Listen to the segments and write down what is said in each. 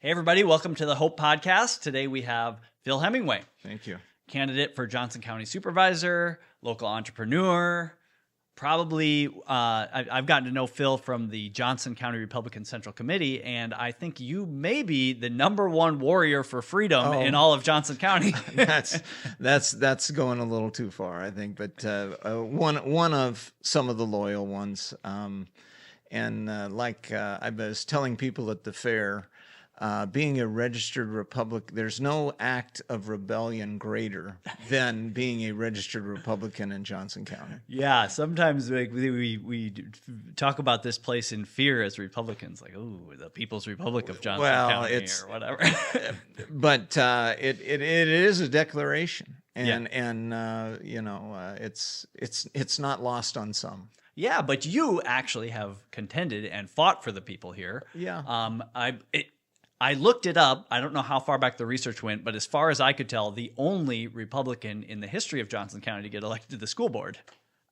Hey, everybody. Welcome to the Hope Podcast. Today we have Phil Hemingway. Thank you. Candidate for Johnson County Supervisor, local entrepreneur. Probably, I've gotten to know Phil from the Johnson County Republican Central Committee, and I think you may be the #1 warrior for freedom in all of Johnson County. that's going a little too far, I think. But one of some of the loyal ones, like I was telling people at the fair, being a registered Republican, there's no act of rebellion greater than being a registered Republican in Johnson County. Yeah, sometimes we talk about this place in fear as Republicans, like, oh, the People's Republic of Johnson County or whatever. But it is a declaration, and it's not lost on some. Yeah, but you actually have contended and fought for the people here. Yeah. I looked it up. I don't know how far back the research went, but as far as I could tell, the only Republican in the history of Johnson County to get elected to the school board.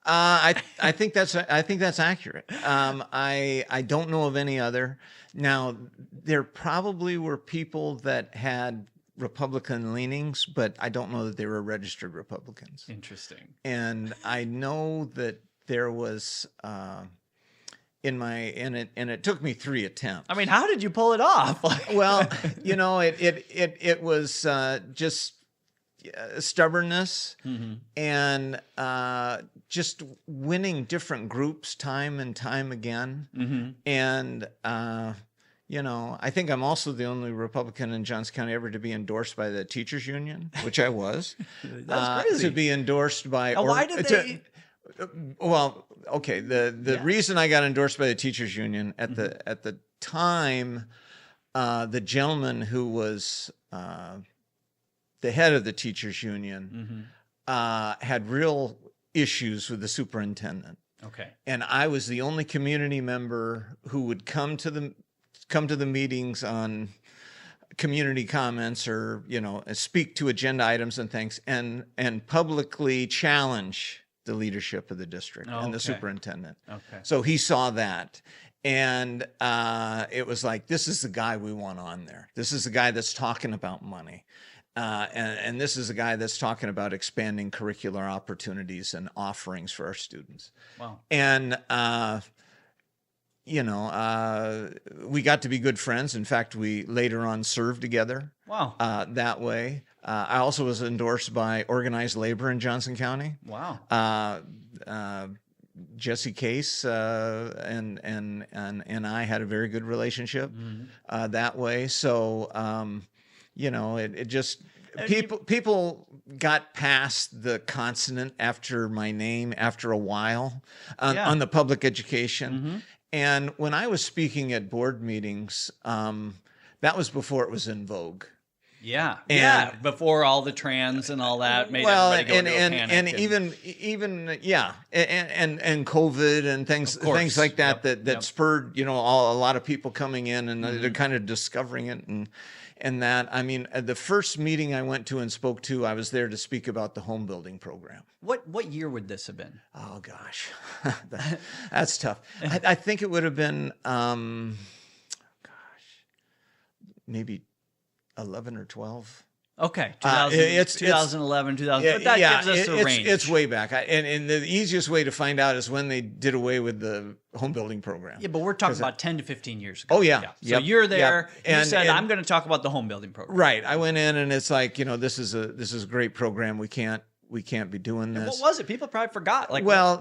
I think that's accurate. I don't know of any other. Now, there probably were people that had Republican leanings, but I don't know that they were registered Republicans. Interesting. And I know that there was it took me 3 attempts. I mean, how did you pull it off? Well, it was just stubbornness and just winning different groups time and time again. And I think I'm also the only Republican in Johnson County ever to be endorsed by the teachers union, which I was. That's crazy. To be endorsed by. Why did they? Well, okay. The reason I got endorsed by the teachers union at the time, the gentleman who was the head of the teachers union had real issues with the superintendent. Okay. And I was the only community member who would come to the meetings on community comments or speak to agenda items and things and publicly challenge the leadership of the district and the superintendent. Okay. So he saw that. And it was like, this is the guy we want on there. This is the guy that's talking about money. And this is a guy that's talking about expanding curricular opportunities and offerings for our students. Wow. And, we got to be good friends. In fact, we later on served together. Wow. That way. I also was endorsed by organized labor in Johnson County. Wow. Jesse Case and I had a very good relationship that way. So, it just people got past the consonant after my name after a while on the public education. And when I was speaking at board meetings, that was before it was in vogue. Yeah, before all the trans and all that made everybody go into a panic. And COVID and things like that that spurred a lot of people coming in and they're kind of discovering it and that. I mean, the first meeting I went to and spoke to, I was there to speak about the home building program. What year would this have been? Oh gosh, that's tough. I think it would have been maybe 11 or 12. Okay, 2011, 2000. But that gives us a range. It's way back. And the easiest way to find out is when they did away with the home building program. Yeah, but we're talking about 10 to 15 years ago. Oh, yeah. So you're there. Yep. You said, I'm going to talk about the home building program. Right. I went in and it's like, this is a great program. We can't be doing this. And what was it? People probably forgot.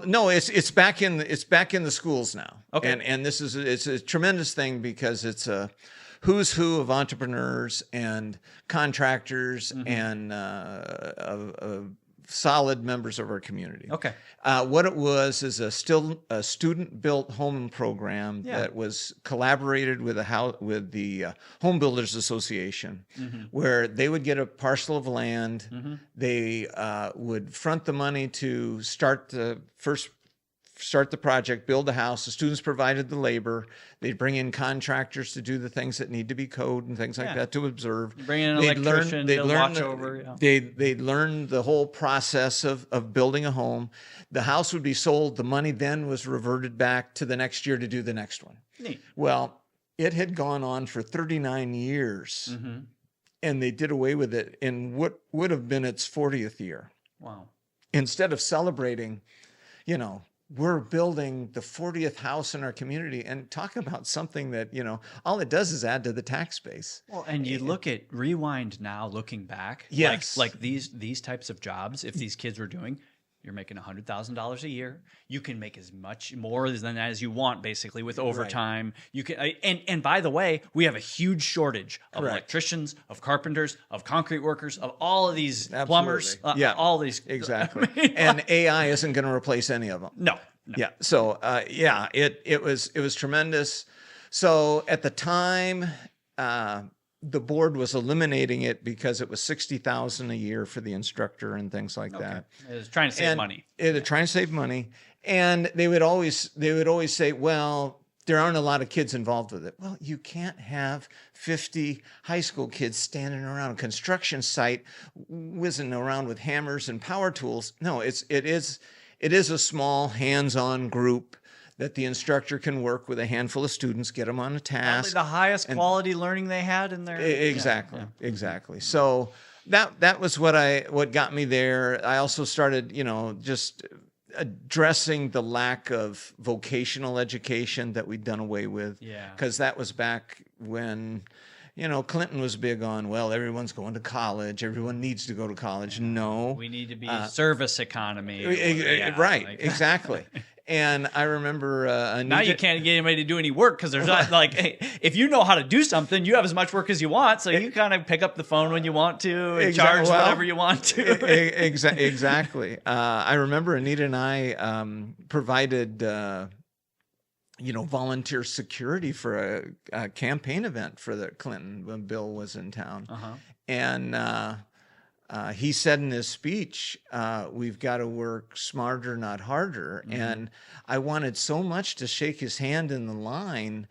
No, it's back in the schools now. Okay. And it's a tremendous thing because it's a who's who of entrepreneurs and contractors and solid members of our community. Okay. What it was is a student-built home program that was collaborated with the Home Builders Association, where they would get a parcel of land. They would front the money to start the project, build the house. The students provided the labor. They'd bring in contractors to do the things that need to be coded and things like that to observe. You bring in an electrician to watch over. Yeah. They'd learn the whole process of building a home. The house would be sold. The money then was reverted back to the next year to do the next one. Neat. Well, it had gone on for 39 years, and they did away with it in what would have been its 40th year. Wow. Instead of celebrating, you know, we're building the 40th house in our community, and talk about something that, you know, all it does is add to the tax base. Well, and you look at rewind now, looking back, Yes. like these types of jobs, if these kids were doing, you're making $100,000 a year. You can make as much more than as you want, basically, with overtime. You can, and by the way, we have a huge shortage of electricians, of carpenters, of concrete workers, of all of these plumbers, all these. Exactly. And AI isn't going to replace any of them. No. Yeah. So it was tremendous. So at the time, the board was eliminating it because it was $60,000 a year for the instructor and things like that. It was trying to save money. They're trying to save money, and they would always say, "Well, there aren't a lot of kids involved with it." Well, you can't have 50 high school kids standing around a construction site, whizzing around with hammers and power tools. No, it is a small hands-on group that the instructor can work with a handful of students, get them on a task. Probably the highest quality learning they had in their exactly. So that was what got me there. I also started, you know, just addressing the lack of vocational education that we'd done away with. Yeah. Because that was back when, you know, Clinton was big on, well, everyone's going to college. Everyone needs to go to college. No. We need to be a service economy. Right. Exactly. And I remember now you can't get anybody to do any work because there's not like, hey, if you know how to do something, you have as much work as you want. So you kind of pick up the phone when you want to and charge whatever you want to. Exactly. I remember Anita and I provided, you know, volunteer security for a campaign event for the Clinton when Bill was in town. And he said in his speech, we've got to work smarter, not harder. And I wanted so much to shake his hand in the line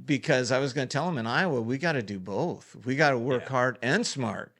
because I was going to tell him in Iowa, we got to do both. We got to work hard and smart.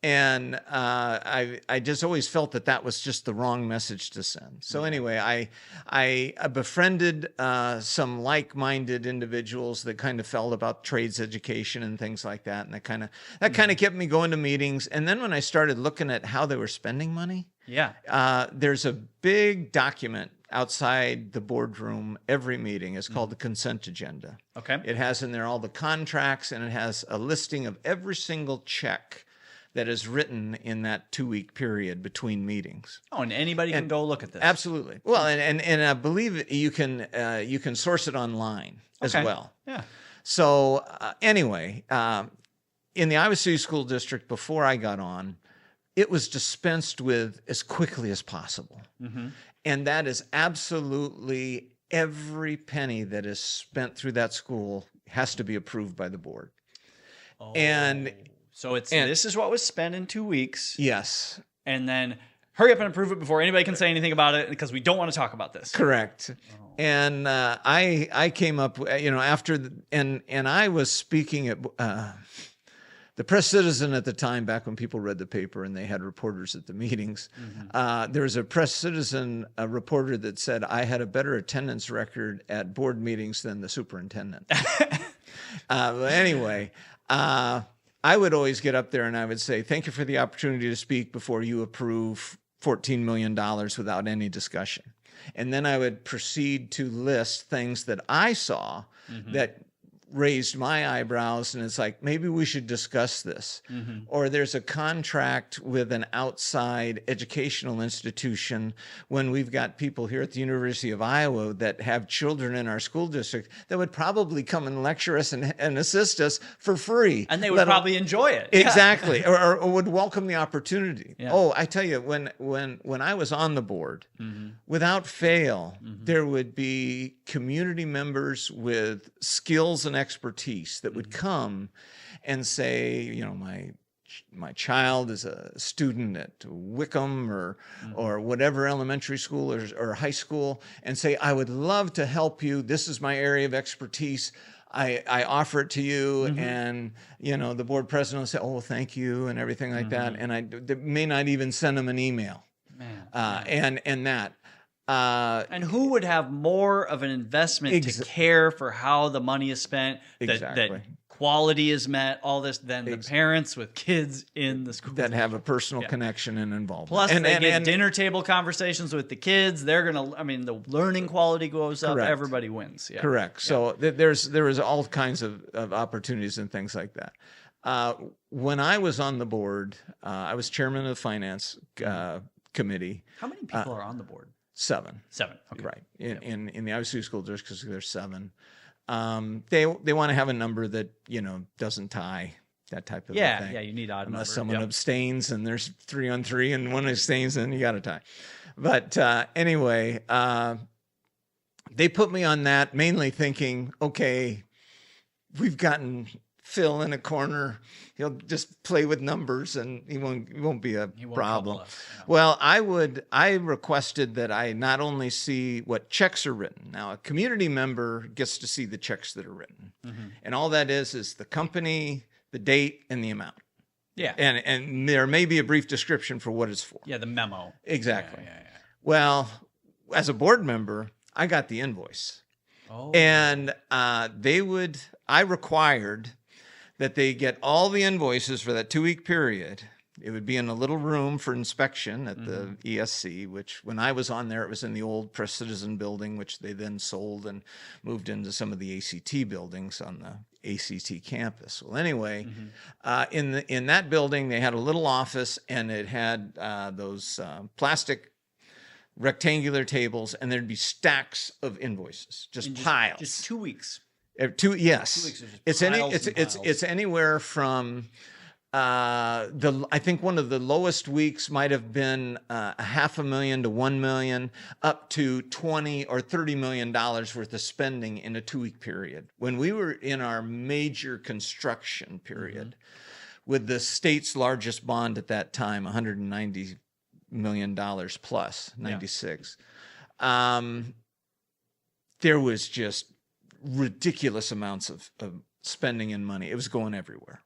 And I just always felt that was just the wrong message to send. So anyway, I befriended some like-minded individuals that kind of felt about trades education and things like that, and that kind of kept me going to meetings. And then when I started looking at how they were spending money, there's a big document outside the boardroom every meeting. It's called the consent agenda. Okay. It has in there all the contracts, and it has a listing of every single check that is written in that 2-week period between meetings. Oh, and anybody can go look at this. Absolutely. Well, and I believe you can source it online as well. Yeah. So anyway, in the Iowa City School District, before I got on, it was dispensed with as quickly as possible. And that is absolutely every penny that is spent through that school has to be approved by the board. And so this is what was spent in 2 weeks. Yes. And then hurry up and approve it before anybody can say anything about it because we don't want to talk about this. Correct. And I came up, you know, after and I was speaking at the Press Citizen at the time, back when people read the paper and they had reporters at the meetings. There was a Press Citizen reporter that said I had a better attendance record at board meetings than the superintendent. Anyway, I would always get up there and I would say, thank you for the opportunity to speak before you approve $14 million without any discussion. And then I would proceed to list things that I saw that raised my eyebrows, and it's like, maybe we should discuss this. Or there's a contract with an outside educational institution when we've got people here at the University of Iowa that have children in our school district that would probably come and lecture us and assist us for free. And they would probably enjoy it. Exactly. Or would welcome the opportunity. Oh, I tell you, when I was on the board, without fail, there would be community members with skills and expertise that would come and say, you know, my child is a student at Wickham or whatever elementary school or high school, and say, I would love to help you. This is my area of expertise. I offer it to you. And, you know, the board president will say, oh, thank you, and everything like that. And I may not even send them an email. And that. And who would have more of an investment to care for how the money is spent, that quality is met, all this, than the parents with kids in the school that have a personal connection and involvement. Plus, they get dinner table conversations with the kids. They're gonna, I mean, the learning quality goes up. Everybody wins. Yeah. Correct. So there was all kinds of opportunities and things like that. When I was on the board, I was chairman of the finance committee. How many people are on the board? 7. Okay. Right. In the Iowa City School District, because there's 7. They want to have a number that, doesn't tie, that type of thing. Yeah, you need odd unless number. someone abstains and there's 3 on 3 and one abstains, then you got to tie. But anyway, they put me on that mainly thinking, okay, we've gotten Phil in a corner. He'll just play with numbers and he won't be a problem. Well, I requested that I not only see what checks are written. Now, a community member gets to see the checks that are written. And all that is the company, the date, and the amount. Yeah. And there may be a brief description for what it's for. Yeah, the memo. Exactly. Yeah. Well, as a board member, I got the invoice. Oh. And I required that they get all the invoices for that 2-week period. It would be in a little room for inspection at the ESC, which when I was on there, it was in the old Press Citizen building, which they then sold and moved into some of the ACT buildings on the ACT campus. Well, anyway, in that building, they had a little office, and it had those plastic rectangular tables, and there'd be stacks of invoices, just piles. Just 2 weeks. Yes, 2 weeks it's anywhere from I think one of the lowest weeks might have been $500,000 to $1 million, up to $20 or $30 million worth of spending in a 2-week period. When we were in our major construction period, with the state's largest bond at that time, $190 million plus, 96, there was just ridiculous amounts of spending and money. It was going everywhere.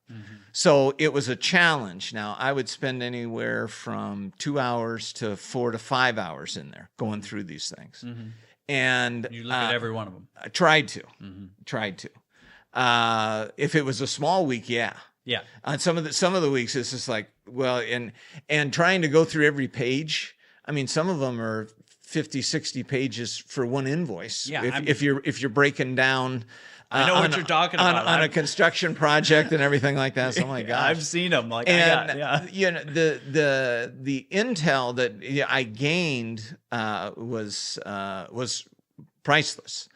So it was a challenge. Now, I would spend anywhere from 2 hours to 4 to 5 hours in there going through these things. And you look at every one of them. I tried to. If it was a small week, yeah. On some of the weeks, it's just like, well, and trying to go through every page. I mean, some of them are 50, 60 pages for one invoice. Yeah, if you're breaking down. I know what you're talking about on a construction project and everything like that. So, oh my gosh, I've seen them. Like, the intel that I gained was priceless,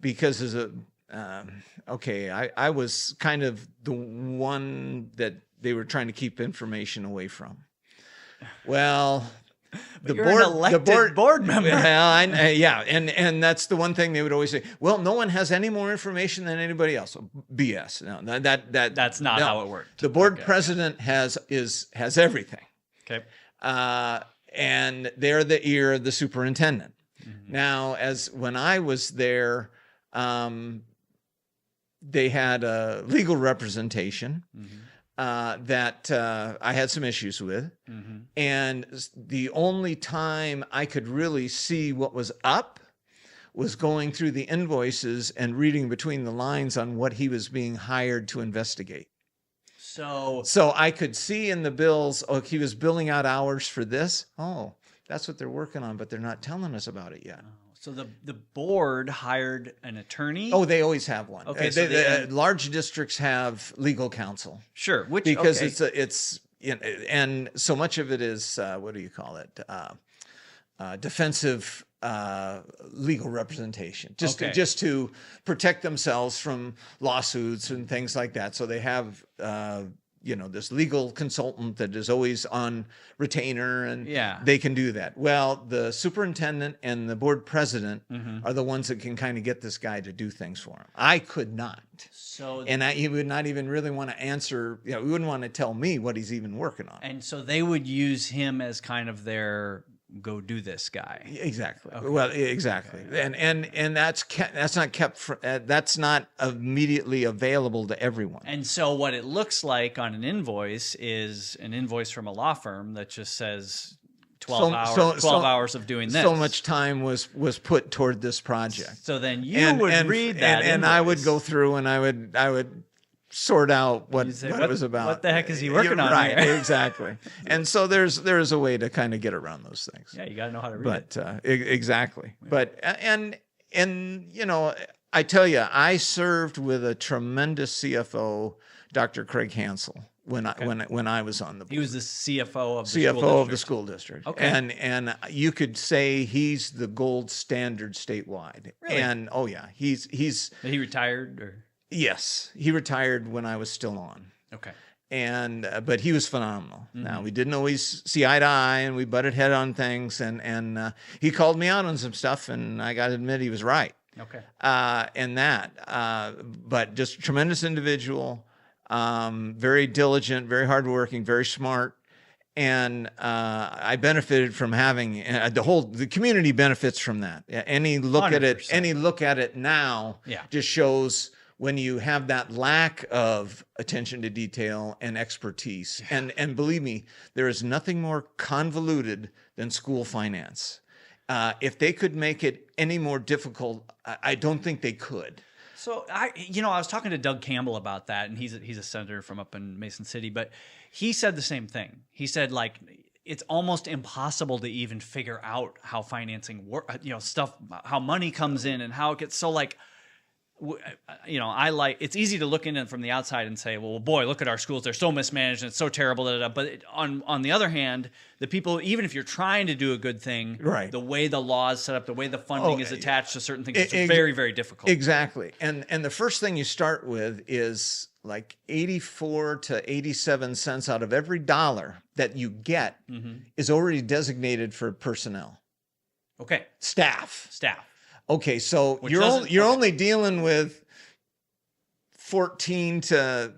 because as a I was kind of the one that they were trying to keep information away from. Well. The board member. Well, and that's the one thing they would always say. Well, no one has any more information than anybody else. BS. No, that's not how it worked. The board president has everything. Okay. And they're the ear of the superintendent. Now, when I was there, they had a legal representation. That I had some issues with. And the only time I could really see what was up was going through the invoices and reading between the lines on what he was being hired to investigate. So I could see in the bills, he was billing out hours for this. Oh, that's what they're working on, but they're not telling us about it yet. So the board hired an attorney? Oh, they always have one. Okay, so large districts have legal counsel. Sure, because it's and so much of it is what do you call it? Defensive legal representation, just to protect themselves from lawsuits and things like that. So they have this legal consultant that is always on retainer, and they can do that. Well, the superintendent and the board president are the ones that can kind of get this guy to do things for him. I could not. He would not even really want to answer. He wouldn't want to tell me what he's even working on. And so they would use him as kind of their go do this guy. Exactly. Okay. Well, exactly. Okay. And that's not immediately available to everyone. And so what it looks like on an invoice is an invoice from a law firm that just says 12 hours of doing this. So much time was put toward this project. So then you would read that, and I would go through and I would sort out what it was about. What the heck is he working on? Right, here? Exactly. And so there's a way to kind of get around those things. Yeah, you got to know how to read it. Exactly. Yeah. But and I tell you, I served with a tremendous CFO, Dr. Craig Hansel. When I was on the board. He was the CFO of the school district. Okay. And you could say he's the gold standard statewide. Really? And he's he retired or? Yes, he retired when I was still on. Okay. And but he was phenomenal. Mm-hmm. Now we didn't always see eye to eye, and we butted head on things. And he called me out on some stuff, and I got to admit he was right. Okay. But just a tremendous individual. Very diligent, very hardworking, very smart, and I benefited from having the community benefits from that. Any look 100%. At it now, just shows when you have that lack of attention to detail and expertise. Yeah. And believe me, there is nothing more convoluted than school finance. If they could make it any more difficult, I don't think they could. So I was talking to Doug Campbell about that, and he's a senator from up in Mason City, but he said the same thing. He said it's almost impossible to even figure out how financing works, how money comes in and how it gets so it's easy to look in it from the outside and say, well, boy, look at our schools. They're so mismanaged and it's so terrible. But on the other hand, the people, even if you're trying to do a good thing, right, the way the law is set up, the way the funding is attached to certain things, it's very, very difficult. Exactly. And the first thing you start with is 84 to 87 cents out of every dollar that you get is already designated for personnel. Okay. Staff. Okay, so Which you're only dealing with 14 to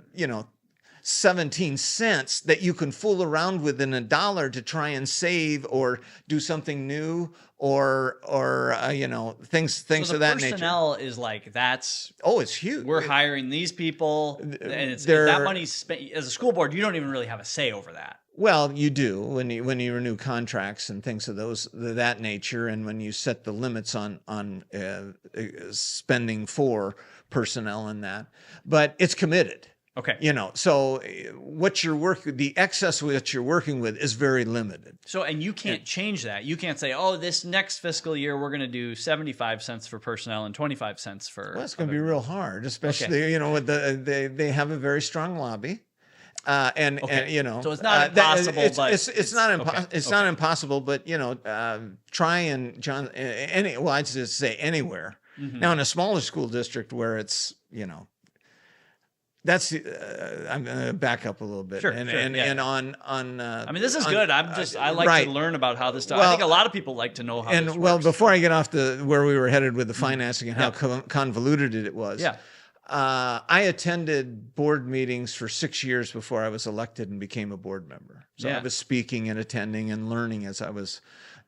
17 cents that you can fool around with in a dollar to try and save or do something new or things of that nature. Personnel is that's it's huge. We're hiring these people, and that money's spent as a school board. You don't even really have a say over that. Well, you do when you renew contracts and things of that nature, and when you set the limits on spending for personnel and that. But it's committed. Okay. So the excess which you're working with is very limited. So, and you can't change that. You can't say, this next fiscal year we're going to do 75 cents for personnel and 25 cents for. Well, it's going to be real hard, especially with they have a very strong lobby. So it's not impossible, it's not impossible, but try and I'd just say anywhere. Mm-hmm. Now in a smaller school district where it's that's I'm going to back up a little bit. And on I mean, this is good. I like to learn about how this stuff. I think a lot of people like to know how this works. Before I get off where we were headed with the financing and how convoluted it was. Yeah. I attended board meetings for 6 years before I was elected and became a board member. So I was speaking and attending and learning as I was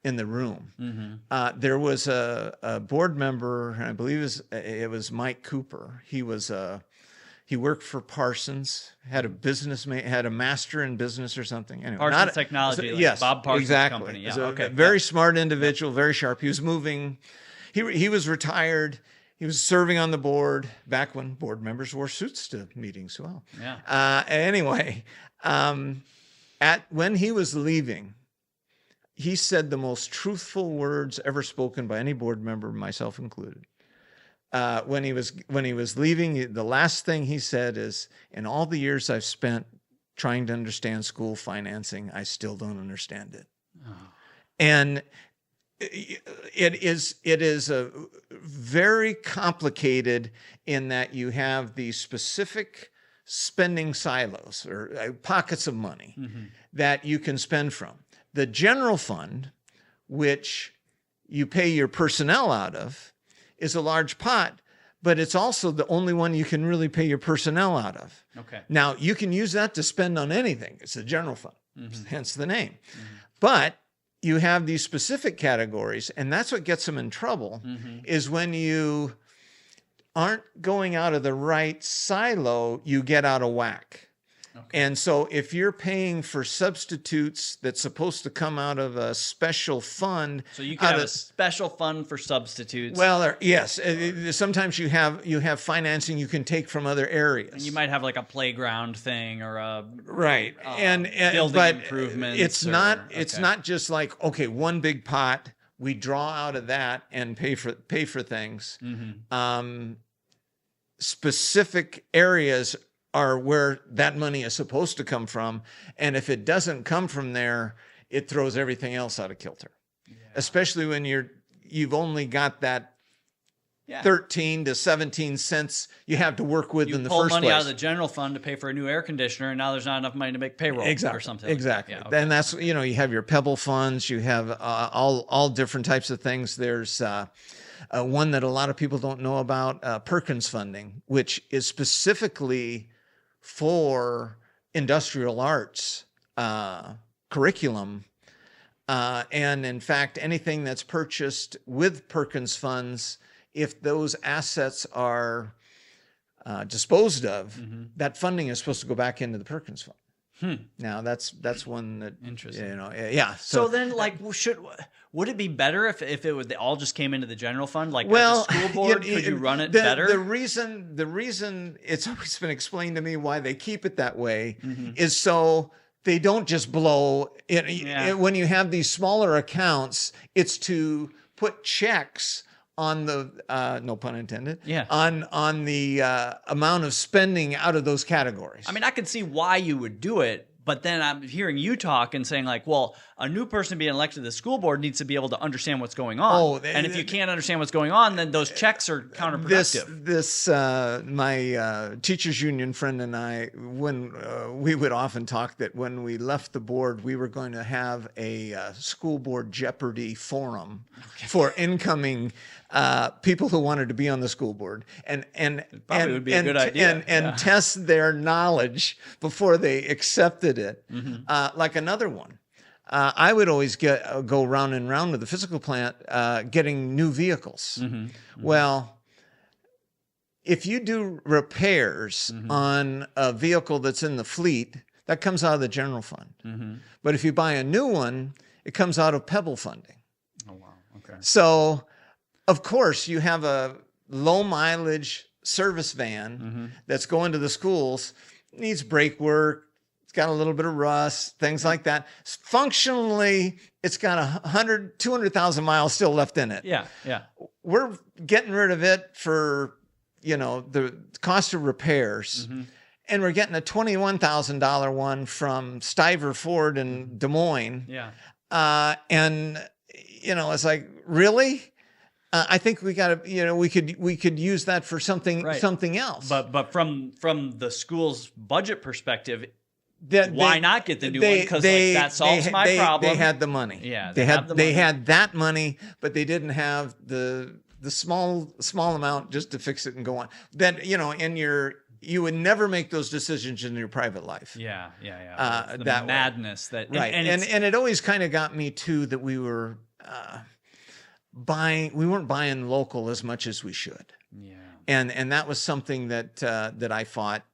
in the room. Mm-hmm. There was a board member, and I believe it was Mike Cooper. He worked for Parsons, had a master in business or something. Anyway, Parsons Technology, yes, Bob Parsons' company. Yeah, very smart individual, very sharp. He was moving. He was retired. He was serving on the board back when board members wore suits to meetings. Well, anyway, when he was leaving, he said the most truthful words ever spoken by any board member, myself included. When he was leaving, the last thing he said is, "In all the years I've spent trying to understand school financing, I still don't understand it." Oh. And it is a very complicated in that you have these specific spending silos or pockets of money that you can spend from. The general fund, which you pay your personnel out of, is a large pot, but it's also the only one you can really pay your personnel out of. Okay. Now, you can use that to spend on anything. It's the general fund, hence the name. But you have these specific categories, and that's what gets them in trouble, is when you aren't going out of the right silo, you get out of whack. And so if you're paying for substitutes that's supposed to come out of a special fund. So you can have a special fund for substitutes. Well, yes. Sometimes you have financing you can take from other areas. And you might have like a playground thing or a right. And building improvements. It's not just like, okay, one big pot, we draw out of that and pay for things. Mm-hmm. Specific areas are where that money is supposed to come from. And if it doesn't come from there, it throws everything else out of kilter. Yeah. Especially when you've only got that 13 to 17 cents you have to work with in the first place. You pull money out of the general fund to pay for a new air conditioner, and now there's not enough money to make payroll or something. Exactly. Like that. Yeah, And that's, you have your Pebble funds, you have all different types of things. There's one that a lot of people don't know about, Perkins funding, which is specifically for industrial arts curriculum. And in fact, anything that's purchased with Perkins funds, if those assets are disposed of, mm-hmm. that funding is supposed to go back into the Perkins fund. Now that's one that interesting. Yeah. So then, like, would it be better if they all just came into the general fund? Like, as a school board, could you run it better? The reason it's always been explained to me why they keep it that way mm-hmm. is so they don't just blow it. When you have these smaller accounts, it's to put checks on the no pun intended. On the amount of spending out of those categories. I mean, I can see why you would do it, but then I'm hearing you talk and saying like, well, a new person being elected to the school board needs to be able to understand what's going on. And if you can't understand what's going on, then those checks are counterproductive. My teachers union friend and I, when we would often talk that when we left the board, we were going to have a school board Jeopardy forum for incoming people who wanted to be on the school board and would be a good idea. And test their knowledge before they accepted it. Mm-hmm. Like another one. I would always go round and round with the physical plant getting new vehicles. Mm-hmm. Mm-hmm. Well, if you do repairs mm-hmm. on a vehicle that's in the fleet, that comes out of the general fund. Mm-hmm. But if you buy a new one, it comes out of Pebble funding. Oh, wow. Okay. So, of course, you have a low mileage service van mm-hmm. that's going to the schools, needs brake work, it's got a little bit of rust, things like that. Functionally, it's got 200,000 miles still left in it. Yeah. We're getting rid of it for, the cost of repairs. Mm-hmm. And we're getting a $21,000 one from Stiver Ford in Des Moines. Yeah. And, it's like, really? I think we got to, we could use that for something else. But from the school's budget perspective, why not get the new one? Because that solves my problem. They had the money. Yeah, they had that money, but they didn't have the small amount just to fix it and go on. Then you would never make those decisions in your private life. Yeah. The that madness that right, and it always kind of got me too that we were we weren't buying local as much as we should. Yeah, and that was something that I fought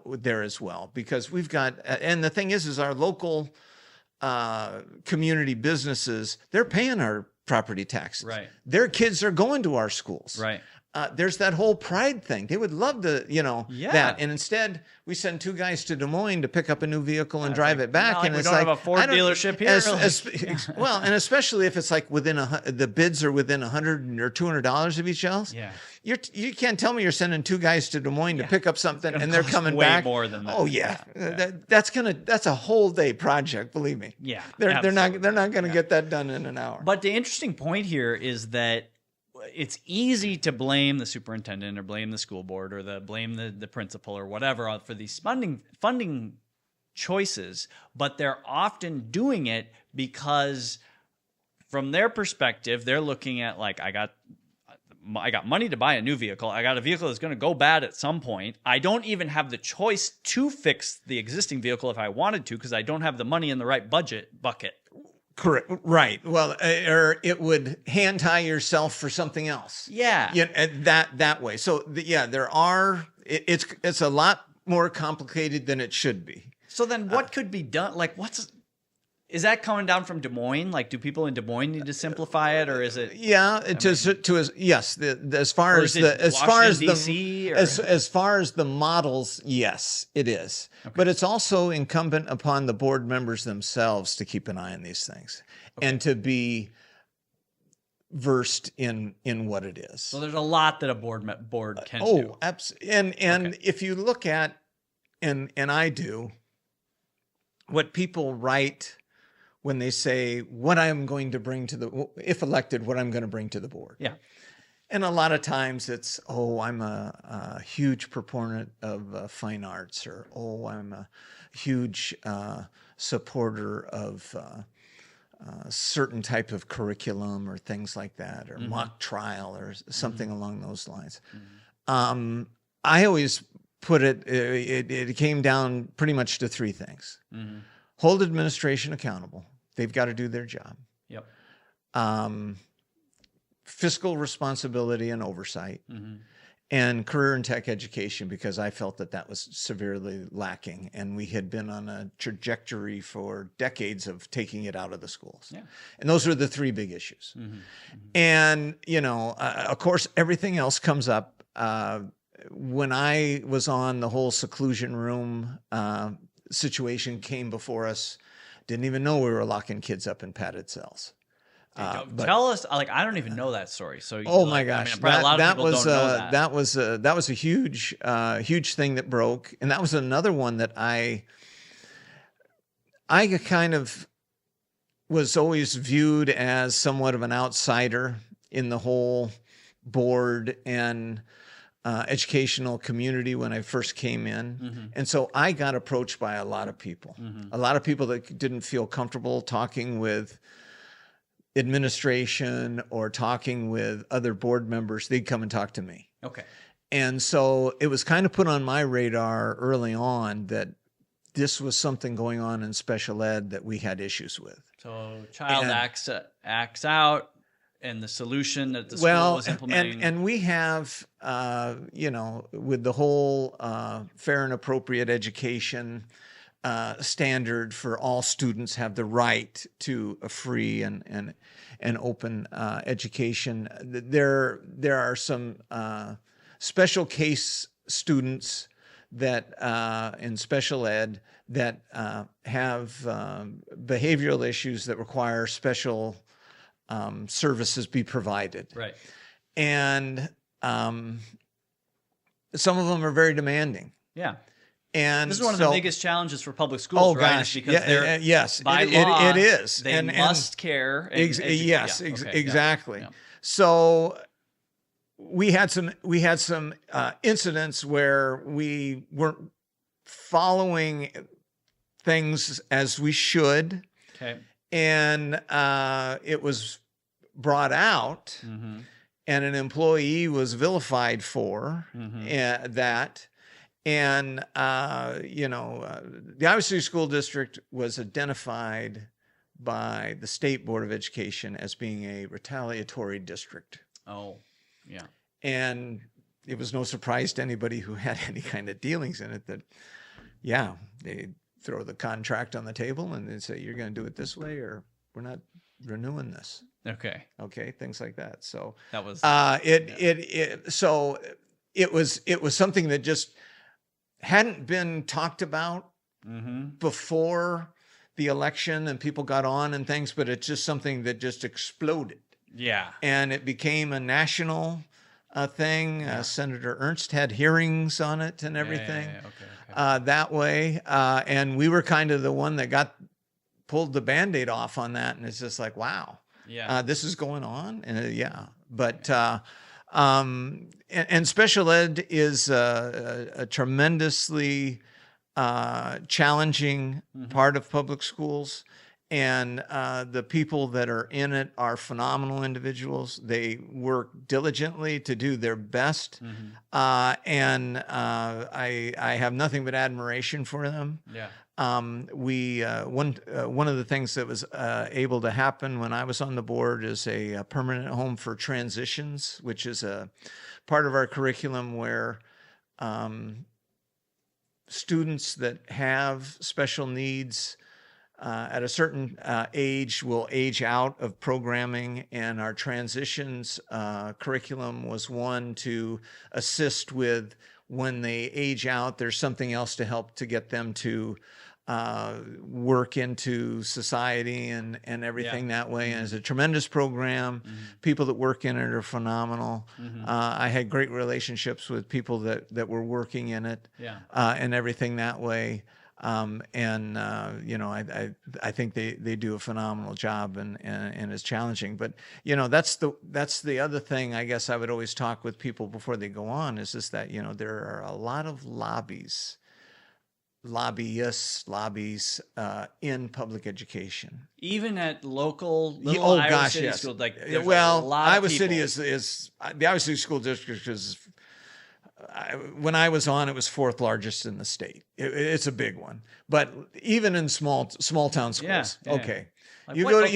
there as well, because we've got, and the thing is our local community businesses, they're paying our property taxes. Right. Their kids are going to our schools. Right. There's that whole pride thing. They would love to, that. And instead, we send two guys to Des Moines to pick up a new vehicle and drive it back. And we don't have a Ford dealership here. Well, and especially if it's like the bids are within $100 or $200 of each else. Yeah. You can't tell me you're sending two guys to Des Moines to pick up something and they're coming way back more than that. Oh yeah. That's a whole day project. Believe me. Yeah. They're not going to get that done in an hour. But the interesting point here is that it's easy to blame the superintendent or blame the school board or blame the principal or whatever for these funding choices, but they're often doing it because from their perspective, they're looking at like, I got money to buy a new vehicle. I got a vehicle that's going to go bad at some point. I don't even have the choice to fix the existing vehicle if I wanted to because I don't have the money in the right budget bucket. Correct. Right. Well, or it would hand tie yourself for something else. Yeah. That way. So there are. It's a lot more complicated than it should be. So then what could be done? Like, is that coming down from Des Moines? Like, do people in Des Moines need to simplify it, or is it? Yeah, yes. As far as the models, yes, it is. Okay. But it's also incumbent upon the board members themselves to keep an eye on these things and to be versed in what it is. So there's a lot that a board can do. Oh, absolutely. And if you look at and I do what people write when they say what I'm going to bring to if elected, what I'm going to bring to the board. Yeah. And a lot of times it's, I'm a huge proponent of fine arts, or, I'm a huge supporter of certain type of curriculum or things like that, or mock trial or something along those lines. I always put it came down pretty much to three things. Hold administration accountable. They've got to do their job. Yep. Fiscal responsibility and oversight, and career and tech education, because I felt that was severely lacking, and we had been on a trajectory for decades of taking it out of the schools. Yeah. And those are the three big issues. And, of course, everything else comes up. When I was on, the whole seclusion room situation came before us. Didn't even know we were locking kids up in padded cells. Tell us, I don't even know that story. So, my gosh, a lot of people don't know that. That was a huge thing that broke, and that was another one that I kind of was always viewed as somewhat of an outsider in the whole board and educational community when I first came in. And so I got approached by a lot of people, that didn't feel comfortable talking with administration or talking with other board members. They'd come and talk to me. Okay. And so it was kind of put on my radar early on that this was something going on in special ed that we had issues with. So child acts out, and the solution that the school was implementing. And we have, with the whole fair and appropriate education standard for all students have the right to a free and open education. There are some special case students that in special ed that have behavioral issues that require special services be provided. Right. And some of them are very demanding. Yeah. And this is one of the biggest challenges for public schools, right? Gosh. Because yes, by law, it is. They must care. Exactly. Yeah. So we had some incidents where we weren't following things as we should. Okay. And it was brought out, and an employee was vilified for that. And, the Iowa City School District was identified by the State Board of Education as being a retaliatory district. Oh, yeah. And it was no surprise to anybody who had any kind of dealings in it that, they throw the contract on the table and they say, you're going to do it this way or we're not renewing this. Okay. Things like that. So that was, so it was something that just hadn't been talked about before the election and people got on and things, but it's just something that just exploded. Yeah. And it became a national thing. Yeah. Senator Ernst had hearings on it and everything. Okay. That way. And we were kind of the one that pulled the Band-Aid off on that. And it's just like, wow, this is going on. And but, and special ed is a tremendously challenging part of public schools. And the people that are in it are phenomenal individuals. They work diligently to do their best. And I have nothing but admiration for them. Yeah. One of the things that was able to happen when I was on the board is a permanent home for transitions, which is a part of our curriculum where students that have special needs at a certain age will age out of programming, and our transitions curriculum was one to assist with when they age out, there's something else to help to get them to work into society and everything that way. And it's a tremendous program. People that work in it are phenomenal. I had great relationships with people that were working in it and everything that way. You know, I think they do a phenomenal job and it's challenging. But, you know, that's the other thing I guess I would always talk with people before they go on is just that, you know, there are a lot of lobbyists in public education. Even at local little Iowa City schools, like there's a lot of Iowa people. City is the Iowa City School District is. When I was on, it was fourth largest in the state. It's a big one, but even in small town schools, okay. Like what's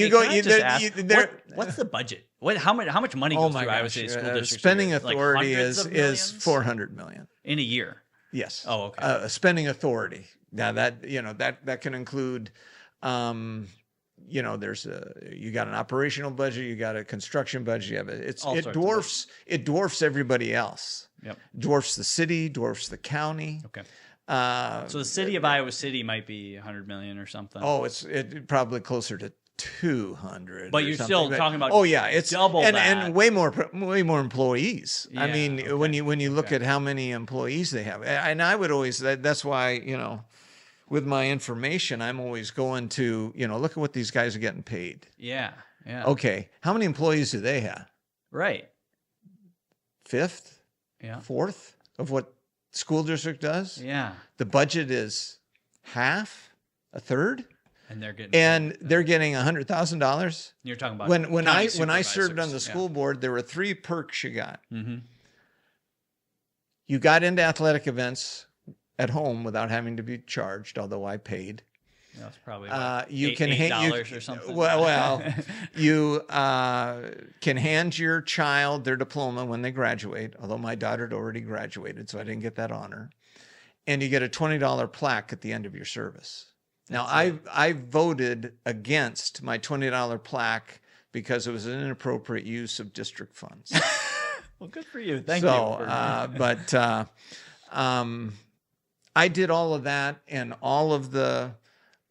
the budget? How much money goes through Iowa City School District? Spending authority is $400 million in a year. Yes. Oh, okay. Spending authority. Now that can include, you know, you got an operational budget, you got a construction budget. You have it dwarfs everybody else. Yep. Dwarfs the city, dwarfs the county. Okay. So the city of Iowa City might be 100 million or something. Oh, it's probably closer to 200. But you're still talking about it's double that. And way more employees. Yeah, I mean, when you look at how many employees they have, and I would always that's why, you know, with my information, I'm always going to, you know, look at what these guys are getting paid. Yeah. Okay, how many employees do they have? Right. Fifth? Yeah. Fourth of what school district does? Yeah. The budget is half, a third, and they're getting $100,000. You're talking about when I served on the school board, there were 3 perks you got. Mm-hmm. You got into athletic events at home without having to be charged, although I paid. That's probably $8 or something. Well, you can hand your child their diploma when they graduate, although my daughter had already graduated, so I didn't get that honor. And you get a $20 plaque at the end of your service. Now, I voted against my $20 plaque because it was an inappropriate use of district funds. Well, good for you. Thank you. But I did all of that and all of the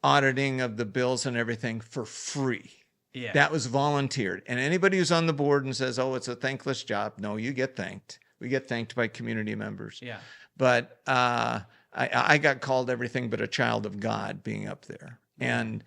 auditing of the bills and everything for free. Yeah. That was volunteered. And anybody who's on the board and says, oh, it's a thankless job. No, you get thanked. We get thanked by community members. Yeah. But I got called everything but a child of God being up there. And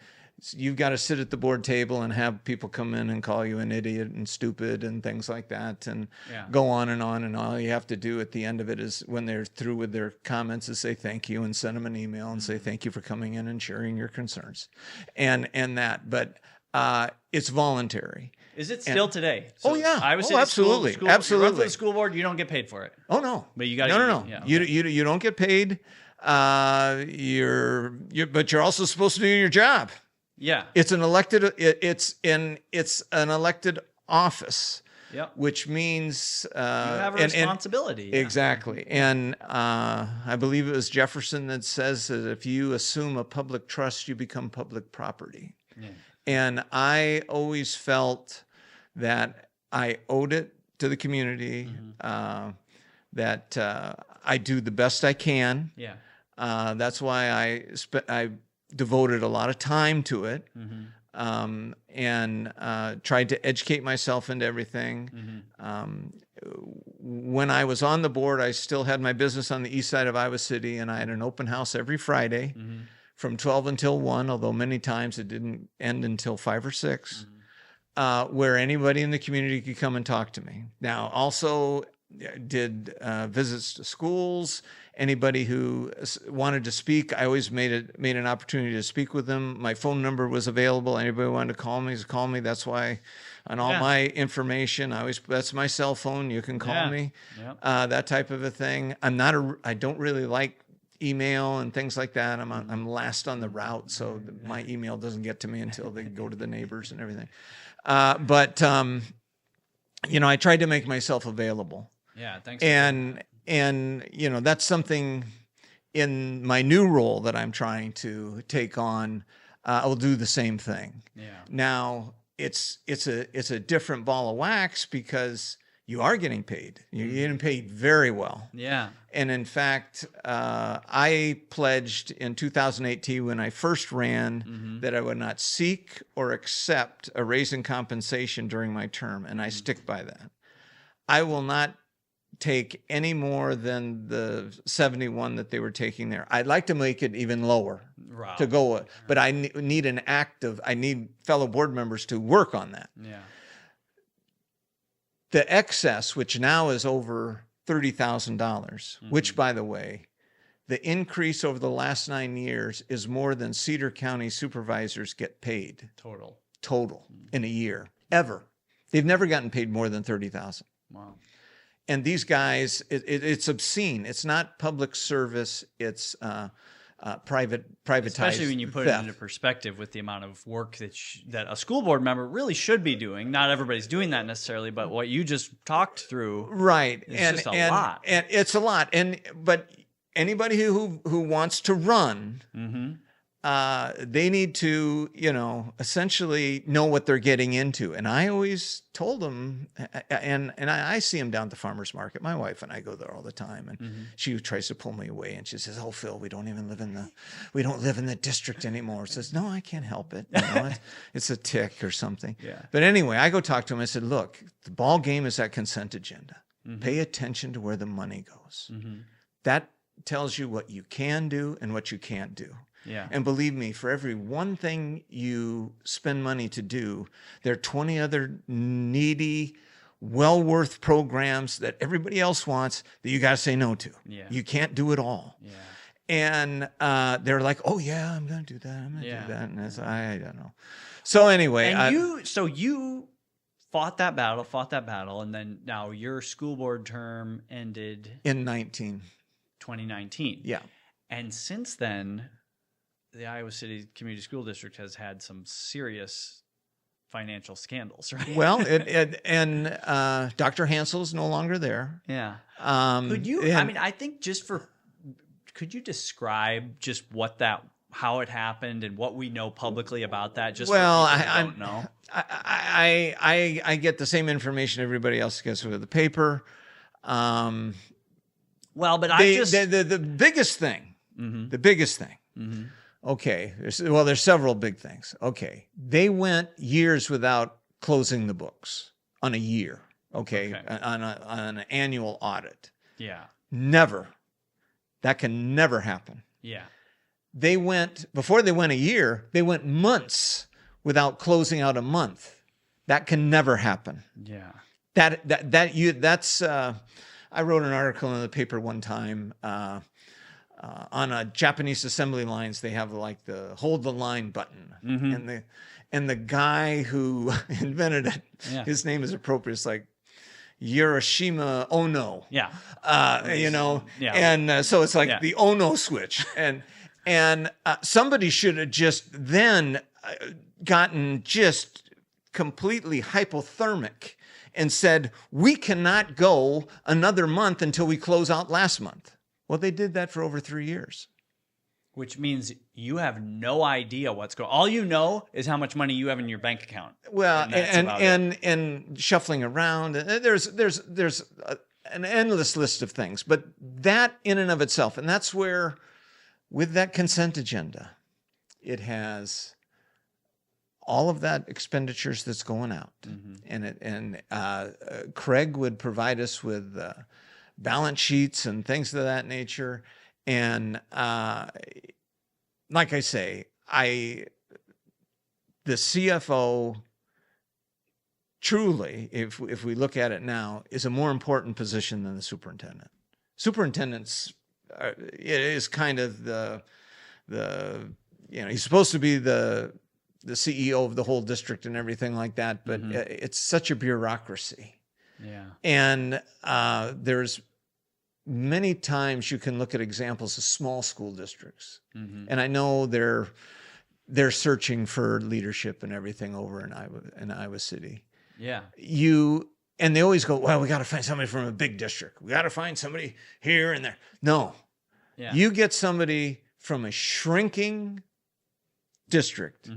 you've got to sit at the board table and have people come in and call you an idiot and stupid and things like that and go on. And all you have to do at the end of it is when they're through with their comments is say thank you and send them an email and say thank you for coming in and sharing your concerns and that. But it's voluntary. Is it still today? So Iowa City absolutely. Absolutely. You run for the school board, you don't get paid for it. Oh, no. But you got No. Yeah, okay. You don't get paid. But you're also supposed to do your job. Yeah. It's an elected office. Yep. Which means you have a responsibility. Exactly. And I believe it was Jefferson that says that if you assume a public trust, you become public property. Yeah. And I always felt that I owed it to the community, that I do the best I can. Yeah. That's why I devoted a lot of time to it, and tried to educate myself into everything. When I was on the board, I still had my business on the east side of Iowa City, and I had an open house every Friday from 12 until 1, although many times it didn't end until 5 or 6, where anybody in the community could come and talk to me. Now, also did visits to schools. Anybody who wanted to speak, I always made an opportunity to speak with them. My phone number was available. Anybody wanted to call me, That's why on all my information, that's my cell phone. You can call me. Yep. That type of a thing. I don't really like email and things like that. I'm last on the route, so my email doesn't get to me until they go to the neighbors and everything. But I tried to make myself available. Yeah, thanks. And that's something in my new role that I'm trying to take on, I'll do the same thing. Yeah. Now it's a different ball of wax because you are getting paid. You're getting paid very well. Yeah. And in fact, I pledged in 2018 when I first ran that I would not seek or accept a raise in compensation during my term, and I stick by that. I will not take any more than the 71 that they were taking there. I'd like to make it even lower to go, but I need I need fellow board members to work on that. Yeah. The excess, which now is over $30,000, which, by the way, the increase over the last 9 years is more than Cedar County supervisors get paid total in a year ever. They've never gotten paid more than $30,000. Wow. And these guys, it's obscene. It's not public service. It's privatized. Especially when you put theft. it into perspective with the amount of work that a school board member really should be doing. Not everybody's doing that necessarily, but what you just talked through, right? Is just a lot. And it's a lot. But anybody who wants to run, they need to, essentially know what they're getting into. And I always told them, and I see them down at the farmer's market. My wife and I go there all the time, and she tries to pull me away, and she says, "Oh, Phil, we don't live in the district anymore." Says, "No, I can't help it. It's a tick or something." Yeah. But anyway, I go talk to him. I said, "Look, the ball game is that consent agenda. Pay attention to where the money goes. That tells you what you can do and what you can't do." Yeah. And believe me, for every one thing you spend money to do, there are 20 other needy, well worth programs that everybody else wants that you got to say no to. Yeah. You can't do it all. Yeah. And they're like, "Oh yeah, I'm going to do that. I'm going to do that." And that's, I don't know. So anyway, And you fought that battle, and then now your school board term ended in 2019. Yeah. And since then, the Iowa City Community School District has had some serious financial scandals, right? Well, and Dr. Hansel is no longer there. Yeah. Could you? I think could you describe just how it happened and what we know publicly about that? Just I don't know. I get the same information everybody else gets with the paper. But the biggest thing, the biggest thing. Okay, there's several big things. Okay, they went years without closing the books on a year. Okay. On an annual audit. Yeah. Never. That can never happen. Yeah. Before they went a year, they went months without closing out a month. That can never happen. Yeah. I wrote an article in the paper one time on a Japanese assembly lines. They have like the hold the line button, and the guy who invented it, his name is appropriate. It's like Hiroshima Ono. Yeah. Yeah. And so it's like the Ono switch, and somebody should have just then gotten just completely hypothermic and said, "We cannot go another month until we close out last month." Well, they did that for over 3 years. Which means you have no idea what's going on. All you know is how much money you have in your bank account. Well, and shuffling around. There's an endless list of things. But that in and of itself, and that's where, with that consent agenda, it has all of that expenditures that's going out. And Craig would provide us with balance sheets and things of that nature. And like I say, the CFO truly, if we look at it now, is a more important position than the superintendent. Superintendent's it is kind of the he's supposed to be the CEO of the whole district and everything like that, but it's such a bureaucracy. Yeah. And there's many times you can look at examples of small school districts. And I know they're searching for leadership and everything over in Iowa City. Yeah. And they always go, "Well, we got to find somebody from a big district. We got to find somebody here and there." No. Yeah. You get somebody from a shrinking district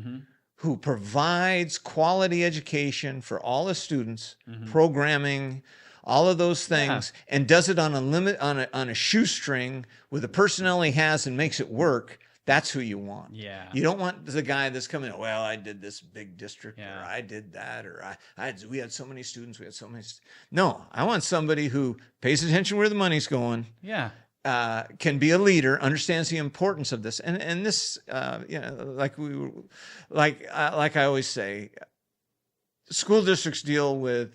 who provides quality education for all the students, programming, all of those things, and does it on a shoestring with the personnel he has and makes it work. That's who you want. Yeah. You don't want the guy that's coming, well, I did this big district, Yeah. or I did that, or we had so many students, No, I want somebody who pays attention where the money's going. Yeah. Can be a leader, understands the importance of this, and this, like I always say, school districts deal with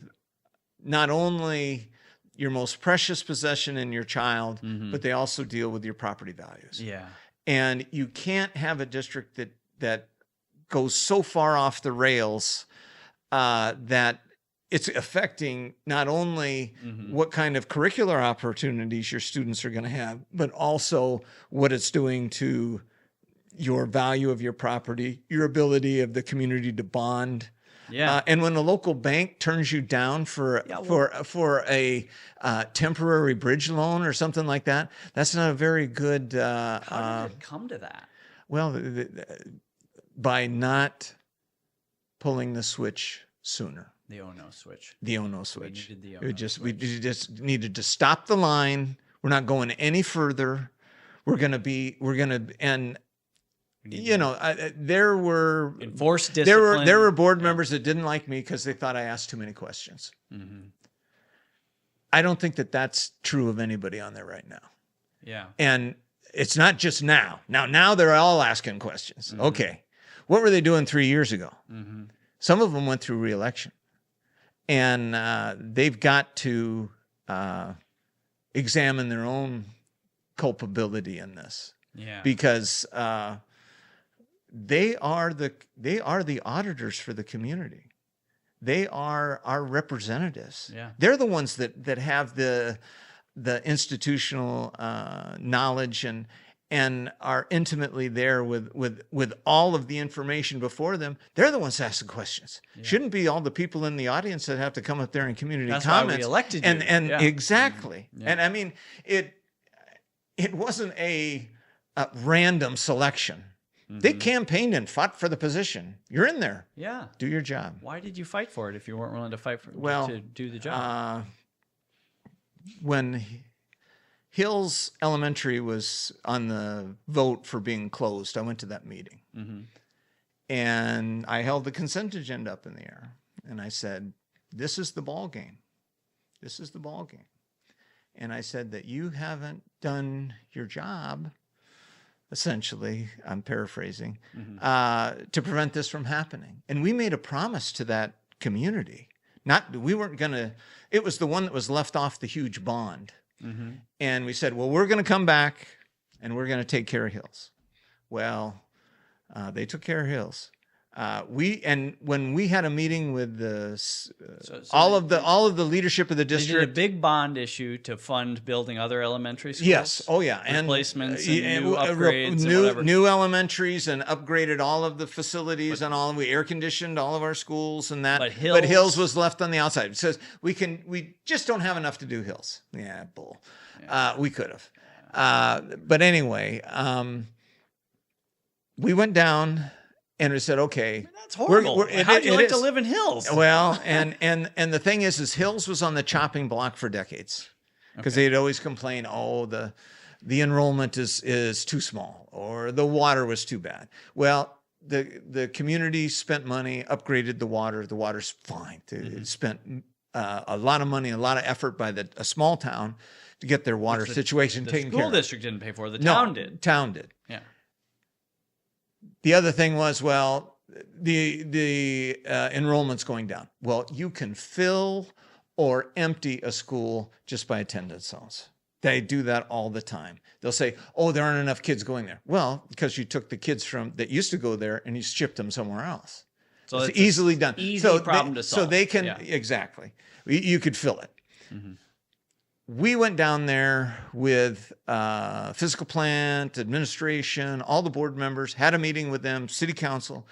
not only your most precious possession in your child, but they also deal with your property values. Yeah. And you can't have a district that goes so far off the rails that it's affecting not only what kind of curricular opportunities your students are going to have, but also what it's doing to your value of your property, your ability of the community to bond. Yeah. And when a local bank turns you down for a temporary bridge loan or something like that, that's not a very good. How did it come to that? Well, by not pulling the switch sooner. The oh-no switch. The oh-no switch. We needed the We oh-no just switch. needed to stop the line. We're not going any further. There were enforced discipline. There were board members that didn't like me because they thought I asked too many questions. I don't think that that's true of anybody on there right now. Yeah. And it's not just now. Now they're all asking questions. Okay. What were they doing 3 years ago? Some of them went through re-election. And they've got to examine their own culpability in this. Yeah. Because they are the auditors for the community. They are our representatives. Yeah. They're the ones that have the institutional knowledge and are intimately there with all of the information before them. They're the ones asking questions. Yeah. Shouldn't be all the people in the audience that have to come up there in community That's comments. Why we elected you. And yeah. Exactly. Yeah. And I mean, it wasn't a random selection. They campaigned and fought for the position. You're in there. Yeah. Do your job. Why did you fight for it if you weren't willing to fight for to do the job? When Hills Elementary was on the vote for being closed, I went to that meeting. And I held the consent agenda up in the air. And I said, this is the ball game. This is the ball game. And I said that you haven't done your job, essentially, I'm paraphrasing, to prevent this from happening. And we made a promise to that community. It was the one that was left off the huge bond. And we said, well, we're going to come back and we're going to take care of Hills. Well, they took care of Hills. When we had a meeting with all of the leadership of the district, they did a big bond issue to fund building other elementary schools. Yes, oh yeah, replacements and new upgrades, and whatever. New elementaries, and upgraded all of the facilities and we air conditioned all of our schools and that. But Hills was left on the outside. It says we just don't have enough to do Hills. Yeah, bull. Yeah. We could have, but anyway, we went down. And we said, okay. That's horrible. How'd you like to live in Hills? Well, and the thing is Hills was on the chopping block for decades because they'd always complain, the enrollment is too small or the water was too bad. Well, the community spent money, upgraded the water. The water's fine. It spent a lot of money, a lot of effort by a small town to get their water situation taken care of. The school district didn't pay for it. The town did. Town did. Yeah. The other thing was, the enrollment's going down. Well, you can fill or empty a school just by attendance zones. They do that all the time. They'll say, there aren't enough kids going there. Well, because you took the kids that used to go there and you shipped them somewhere else. So it's easily done. Easy problem to solve. So they can, exactly. You could fill it. We went down there with physical plant, administration, all the board members, had a meeting with them, city council.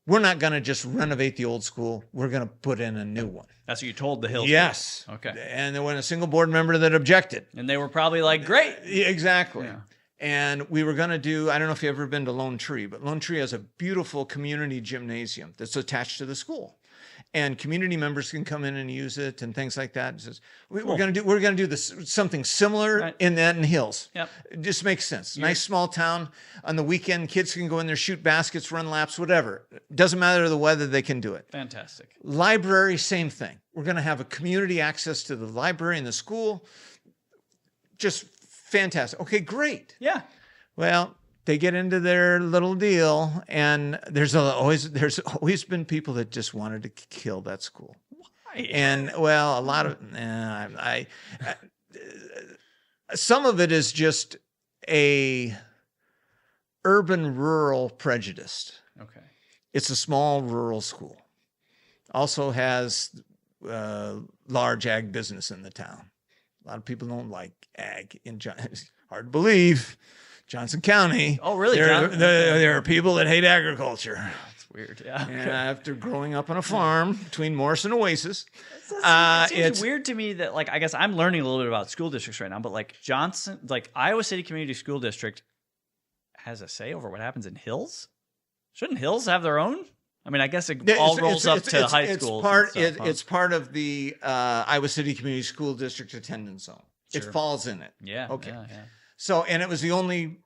We're not going to just renovate the old school. We're going to put in a new one. That's what you told the Hills. Yes. Okay. And there wasn't a single board member that objected. And they were probably like, great. Exactly. And we were going to do, I don't know if you've ever been to Lone Tree, but Lone Tree has a beautiful community gymnasium that's attached to the school. And community members can come in and use it and things like that. It says, we're going to do this something similar in Hills. Yep. It just makes sense. Nice small town. On the weekend, kids can go in there, shoot baskets, run laps, whatever. Doesn't matter the weather, they can do it. Fantastic. Library, same thing. We're going to have a community access to the library in the school. Just fantastic. Okay, great. Yeah. Well, they get into their little deal, and there's always been people that just wanted to kill that school. Why? And well, a lot of some of it is just a urban rural prejudice. Okay. It's a small rural school. Also has large ag business in the town. A lot of people don't like ag in hard to believe. Johnson County. Oh, really? There are people that hate agriculture. That's weird. Yeah. And after growing up on a farm between Morris and Oasis, it seems weird to me that, like, I guess I'm learning a little bit about school districts right now, but like Iowa City Community School District has a say over what happens in Hills. Shouldn't Hills have their own? I mean, I guess it all rolls up to high schools. It's part of the Iowa City Community School District attendance zone. Sure. It falls in it. Yeah. Okay. Yeah. So, and it was the only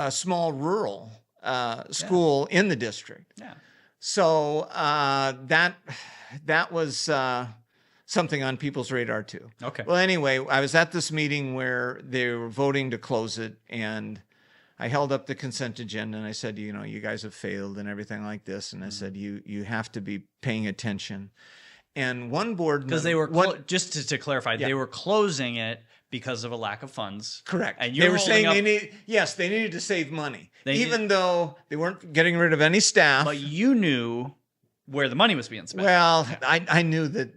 small rural school in the district. Yeah. So that was something on people's radar too. Okay. Well, anyway, I was at this meeting where they were voting to close it, and I held up the consent agenda and I said, you guys have failed and everything like this. And I said, you have to be paying attention. And one board, because they were just to clarify, they were closing it because of a lack of funds. Correct. And they were saying they needed to save money, even though they weren't getting rid of any staff. But you knew where the money was being spent. Well, I knew that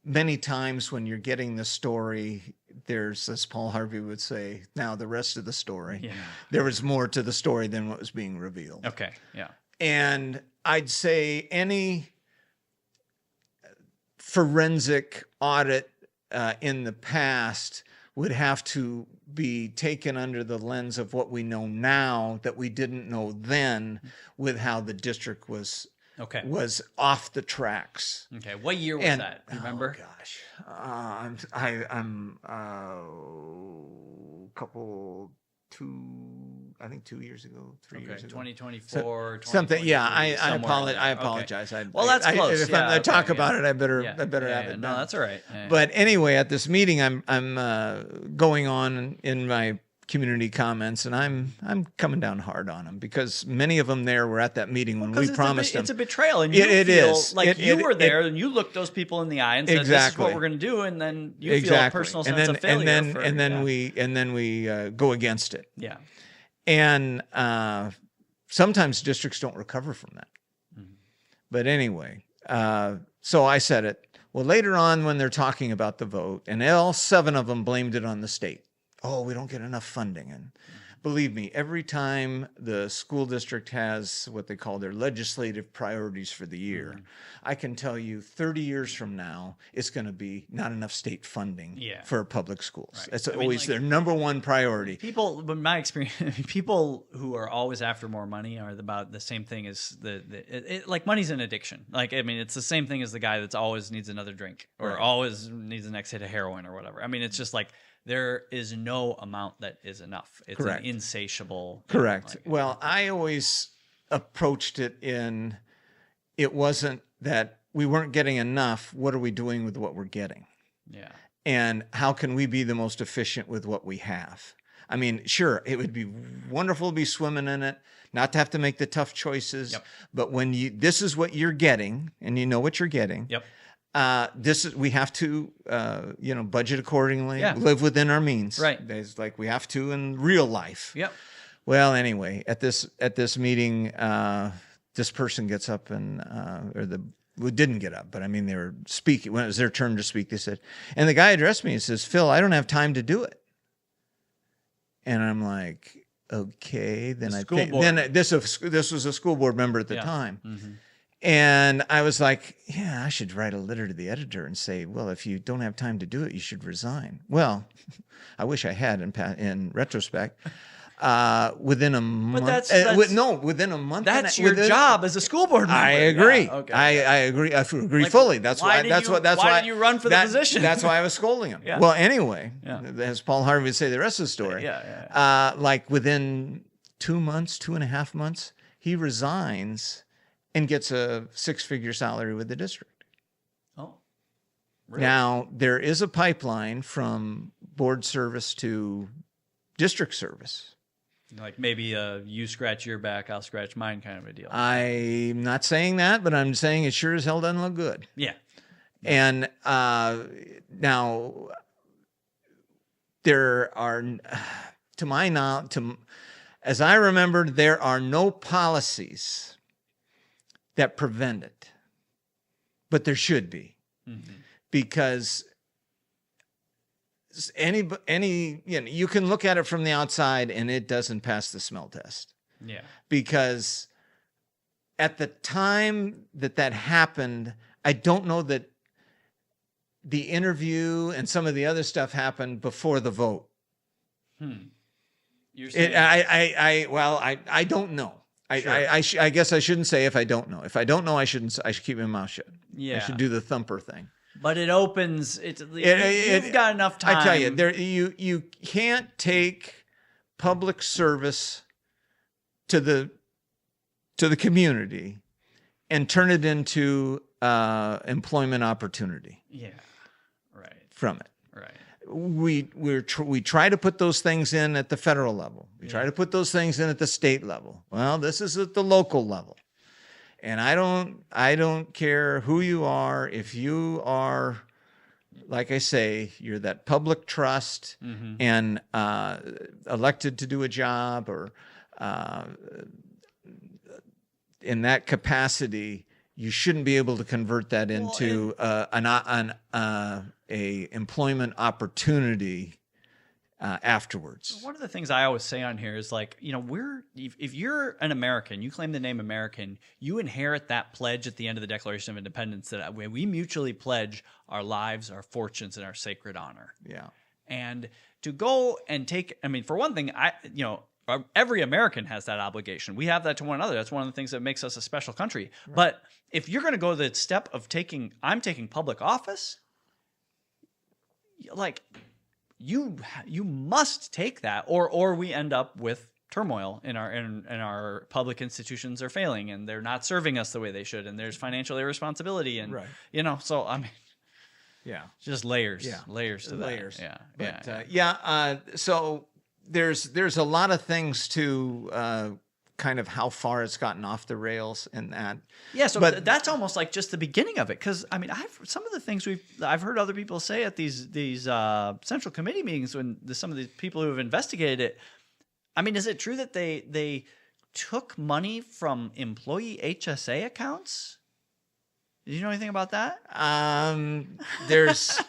many times when you're getting the story, there's, as Paul Harvey would say, now the rest of the story. Yeah. There was more to the story than what was being revealed. Okay. Yeah. And I'd say any forensic audit in the past would have to be taken under the lens of what we know now that we didn't know then, with how the district was off the tracks. Okay, what year was that? Do you remember? Oh gosh, I think 2 years ago, 3 years ago. 2024, something. Yeah, I apologize. Okay. Well, that's close. If I talk about it, I better have it done. No, that's all right. But anyway, at this meeting, I'm going on in my community comments, and I'm coming down hard on them because many of them there were at that meeting when we promised them. It's a betrayal, and you feel like you were there, and you looked those people in the eye and said, "This is what we're going to do," and then you feel a personal sense of failure. And then we go against it. Yeah. And sometimes districts don't recover from that. Mm-hmm. But anyway, so I said it. Well, later on when they're talking about the vote, and all 7 of them blamed it on the state. Oh, we don't get enough funding. And believe me, every time the school district has what they call their legislative priorities for the year, I can tell you 30 years from now, it's going to be not enough state funding for public schools. Right. That's always their number one priority. People, in my experience, people who are always after more money are about the same thing as like money's an addiction. Like, I mean, it's the same thing as the guy that's always needs another drink or always needs the next hit of heroin or whatever. I mean, it's just like, there is no amount that is enough. It's an insatiable. Correct. Well, I always approached it it wasn't that we weren't getting enough. What are we doing with what we're getting? Yeah. And how can we be the most efficient with what we have? I mean, sure, it would be wonderful to be swimming in it, not to have to make the tough choices. Yep. But when this is what you're getting, and you know what you're getting. Yep. We have to, budget accordingly, live within our means. Right. It's like we have to in real life. Yep. Well, anyway, at this meeting, this person gets up and, didn't get up, but I mean, they were speaking when it was their turn to speak. They said, and the guy addressed me and says, "Phil, I don't have time to do it." And I'm like, okay, then this was a school board member at the time. Mm-hmm. And I was like, yeah, I should write a letter to the editor and say, well, if you don't have time to do it, you should resign. Well, I wish I had in retrospect. within a month. Within a month. That's your job as a school board member. I agree. Yeah, okay. I agree. I agree fully. That's why. Why did you run for the position? That's why I was scolding him. Yeah. Well, anyway, as Paul Harvey would say, the rest of the story. Like within 2.5 months, he resigns and gets a 6-figure salary with the district. Oh, really? Now there is a pipeline from board service to district service. Like maybe you scratch your back, I'll scratch mine kind of a deal. I'm not saying that, but I'm saying it sure as hell doesn't look good. Yeah. And now there are, to my knowledge, as I remember, there are no policies that prevent it, but there should be, because you can look at it from the outside and it doesn't pass the smell test. Yeah. Because at the time that happened, I don't know that the interview and some of the other stuff happened before the vote. You're saying I don't know. Sure. I guess I shouldn't say if I don't know. If I don't know, I should keep my mouth shut. Yeah. I should do the thumper thing. But it opens. You've got enough time. I tell you, you can't take public service to the community and turn it into employment opportunity. Yeah, right. From it, right. We try to put those things in at the federal level. We try to put those things in at the state level. Well, this is at the local level. And I don't care who you are. If you are, like I say, you're that public trust and elected to do a job or in that capacity, you shouldn't be able to convert that into a employment opportunity afterwards. One of the things I always say on here is like, if you're an American, you claim the name American, you inherit that pledge at the end of the Declaration of Independence that we mutually pledge our lives, our fortunes, and our sacred honor. Yeah. And to go and for one thing, every American has that obligation. We have that to one another. That's one of the things that makes us a special country. Right. But if you're going to go the step of I'm taking public office, like, you must take that, or we end up with turmoil in our public institutions are failing and they're not serving us the way they should, and there's financial irresponsibility, and so I mean, just layers to that. Layers. Yeah. So there's a lot of things to kind of how far it's gotten off the rails and that. Yeah, so that's almost like just the beginning of it, because I mean, some of the things I've heard other people say at these central committee meetings when some of the people who have investigated it. I mean, is it true that they took money from employee HSA accounts? Did you know anything about that? There's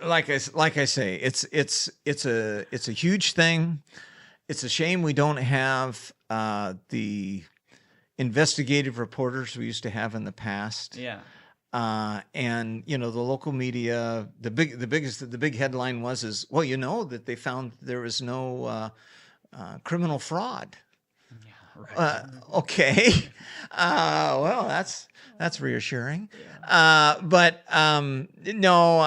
like I say, it's a huge thing. It's a shame we don't have the investigative reporters we used to have in the past. Yeah. And the local media, the big headline was that they found there was no criminal fraud. Yeah, right. Okay. Well, that's reassuring. Yeah. But no,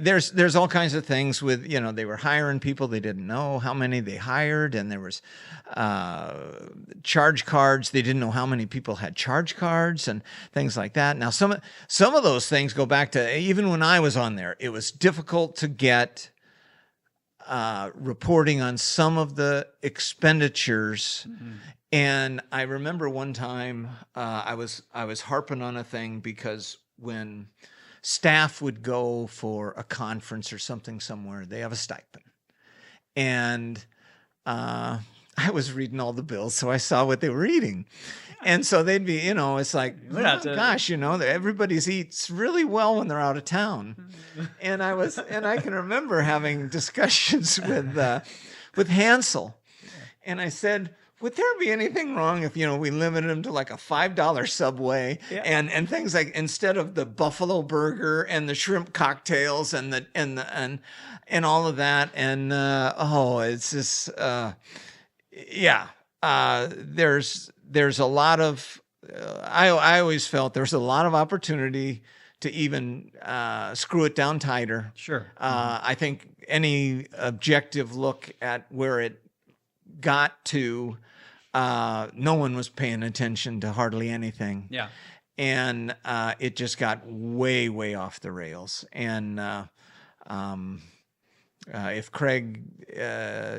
there's all kinds of things with, they were hiring people. They didn't know how many they hired, and there was charge cards. They didn't know how many people had charge cards and things like that. Now, some of those things go back to even when I was on there. It was difficult to get reporting on some of the expenditures. Mm-hmm. And I remember one time I was harping on a thing because when staff would go for a conference or something somewhere, they have a stipend. And I was reading all the bills, so I saw what they were eating. And so they'd be, it's like, gosh, everybody eats really well when they're out of town. And I can remember having discussions with Hansel. And I said, would there be anything wrong if, we limited them to like a $5 Subway and things like, instead of the buffalo burger and the shrimp cocktails and all of that. And, it's just, Yeah. There's a lot of, I always felt there's a lot of opportunity to even screw it down tighter. Sure. I think any objective look at where it got to, no one was paying attention to hardly anything. Yeah. And it just got way, way off the rails. And if Craig,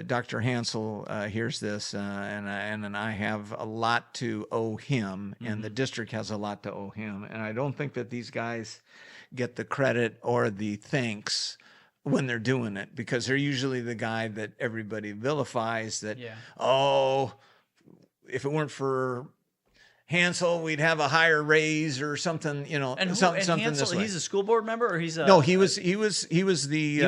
Dr. Hansel hears this, and I have a lot to owe him, and the district has a lot to owe him, and I don't think that these guys get the credit or the thanks when they're doing it, because they're usually the guy that everybody vilifies. That oh, if it weren't for Hansel, we'd have a higher raise or something, you know. And something Hansel, this way. he's a school board member, or he's a no, he was the CFO. He was the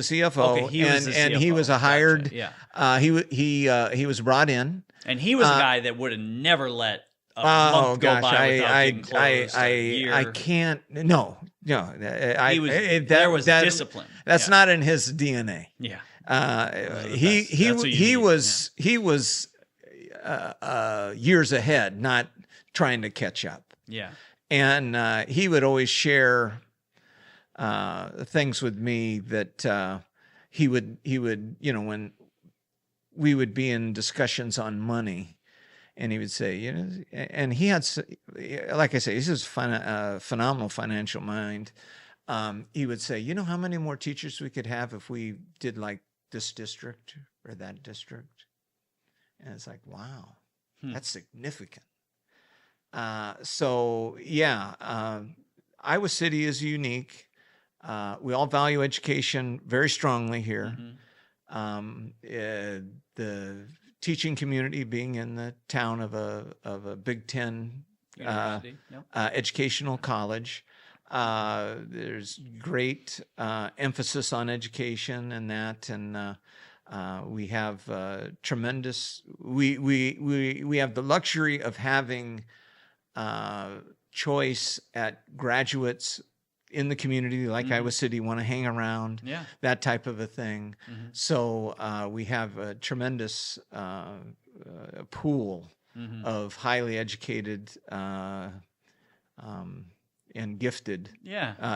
CFO, Okay, he was the and he CFO. was a hired. Gotcha, He was brought in, and he was a guy that would have never let a month go by without getting closed. A year. I can't. No. There was discipline. That's not in his DNA. Yeah. He was years ahead, not trying to catch up. Yeah. And he would always share things with me that he would, you know, when we would be in discussions on money, and he would say, you know, and he had, like I say, he's just phenomenal financial mind. He would say, you know how many more teachers we could have if we did like this district or that district? And it's like, wow, that's significant. So yeah, Iowa City is unique. We all value education very strongly here. The teaching community, being in the town of a Big Ten educational college, there's great emphasis on education and that, and we have tremendous. We have the luxury of having choice at graduates in the community, like Iowa City, want to hang around, that type of a thing. So we have a tremendous pool of highly educated and gifted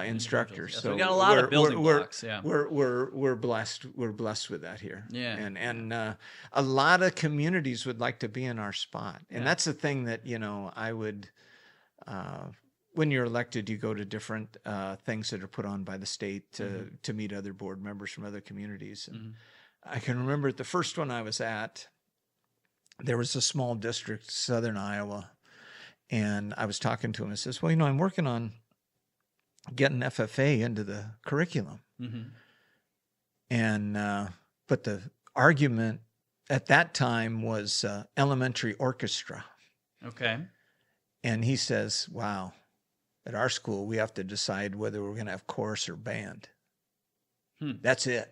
instructors. So we got a lot of building blocks. Yeah, we're blessed. We're blessed with that here. Yeah, and a lot of communities would like to be in our spot, and that's the thing that, you know, I would. When you're elected, you go to different things that are put on by the state to meet other board members from other communities. And I can remember at the first one I was at, there was a small district, southern Iowa, and I was talking to him. I says, well, you know, I'm working on getting FFA into the curriculum. And but the argument at that time was elementary orchestra. Okay. And he says, wow, at our school, we have to decide whether we're going to have chorus or band. That's it.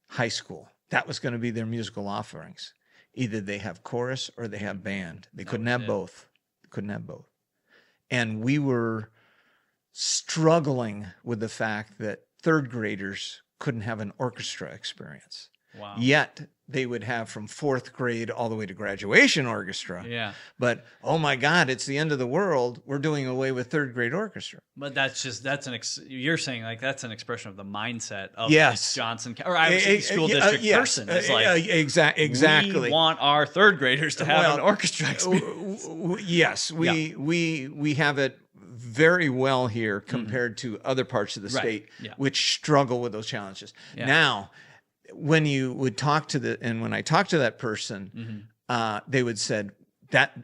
High school. That was going to be their musical offerings. Either they have chorus or they have band. They couldn't have both. Couldn't have both. And we were struggling with the fact that third graders couldn't have an orchestra experience. Wow. Yet they would have from fourth grade all the way to graduation orchestra. Yeah. But, oh my God, it's the end of the world. We're doing away with third grade orchestra. But you're saying like that's an expression of the mindset of Johnson or Iowa school district person. It's like exactly. We want our third graders to have an orchestra experience. Yes, we have it very well here compared to other parts of the state, which struggle with those challenges. Now, when you would talk to when I talked to that person, they would said that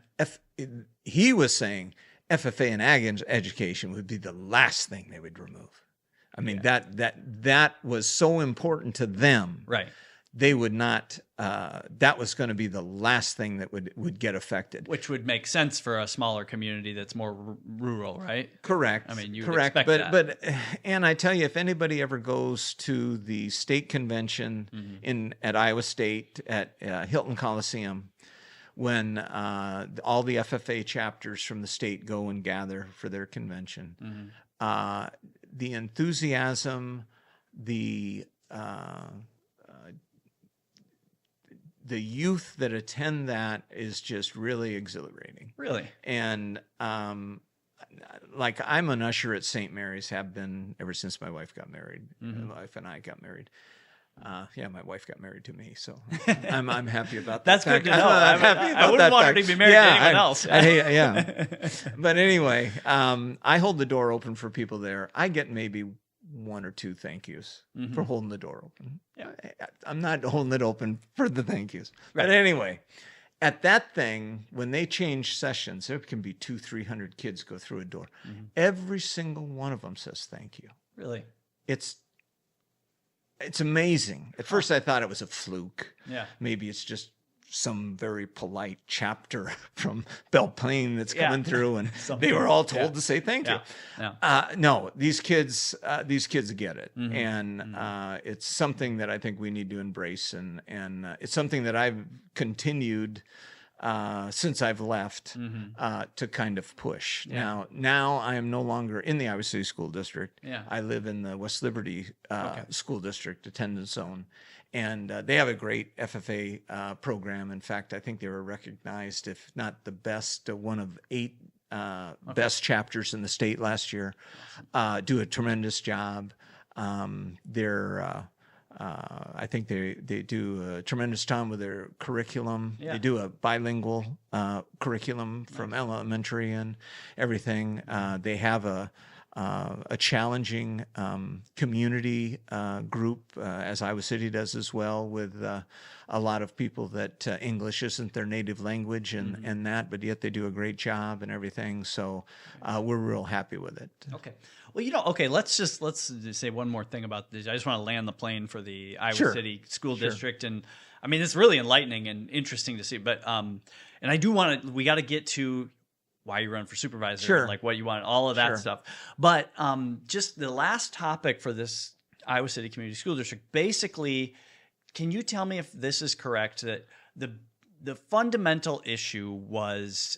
he was saying FFA and ag education would be the last thing they would remove. I mean, that was so important to them. Right. They would not, that was going to be the last thing that would get affected. Which would make sense for a smaller community that's more rural, right? Correct. I mean, you would expect that. But and I tell you, if anybody ever goes to the state convention at Iowa State at Hilton Coliseum, when all the FFA chapters from the state go and gather for their convention, the enthusiasm, the the youth that attend that is just really exhilarating. Really? And like I'm an usher at St. Mary's, have been ever since my wife got married. My wife and I got married. Yeah, my wife got married to me, so I'm happy about that. That's good to know. I'm happy about I wouldn't that want her fact. to be married to anyone else. Yeah. But anyway, I hold the door open for people there. I get maybe 1 or 2 thank yous for holding the door open. Yeah. I'm not holding it open for the thank yous. Right. But anyway, at that thing, when they change sessions, there can be 200-300 kids go through a door. Every single one of them says thank you. Really? It's amazing. At first, I thought it was a fluke. Yeah. Maybe it's just some very polite chapter from Belle Plaine that's coming through, and they were all told to say thank you. No, these kids get it, and it's something that I think we need to embrace, and it's something that I've continued since I've left to kind of push. Now I am no longer in the Iowa City School District. I live in the West Liberty School District attendance zone, and they have a great FFA program. In fact, I think they were recognized, if not the best, one of 8 best chapters in the state last year. Do a tremendous job. I think they do a tremendous time with their curriculum. They do a bilingual curriculum from elementary and everything. They have a challenging community group, as Iowa City does as well, with a lot of people that English isn't their native language and that, but yet they do a great job and everything. So we're real happy with it. Okay. Well, okay, let's just say one more thing about this. I just want to land the plane for the Iowa City School District. And I mean, it's really enlightening and interesting to see. But, and I do want to, we got to get to why you run for supervisor, like what you want, all of that stuff. But just the last topic for this Iowa City Community School District, basically, can you tell me if this is correct, that the fundamental issue was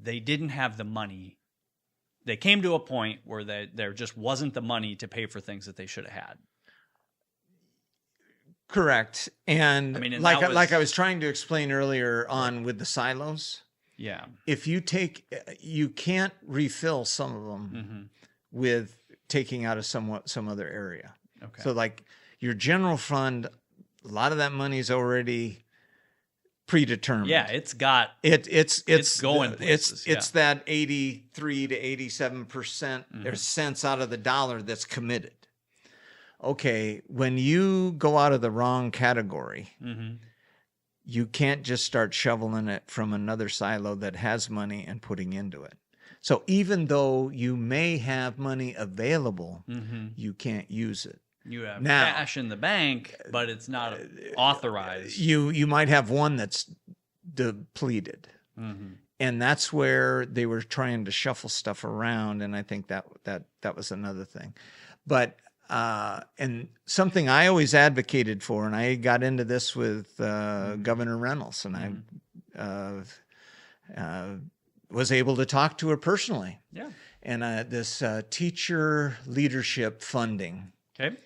they didn't have the money. They came to a point where there just wasn't the money to pay for things that they should have had. Correct. And, I mean, like I was trying to explain earlier on with the silos. Yeah. If you can't refill some of them with taking out of some other area. Okay. So like your general fund, a lot of that money is already predetermined. Yeah, it's got it's going places. It's that 83 to 87% there's cents out of the dollar that's committed. Okay, when you go out of the wrong category, you can't just start shoveling it from another silo that has money and putting into it. So even though you may have money available, you can't use it. You have cash in the bank, but it's not authorized. You might have one that's depleted. And that's where they were trying to shuffle stuff around, and I think that was another thing. But and something I always advocated for, and I got into this with Governor Reynolds, and I was able to talk to her personally. Yeah. And this teacher leadership funding. Okay.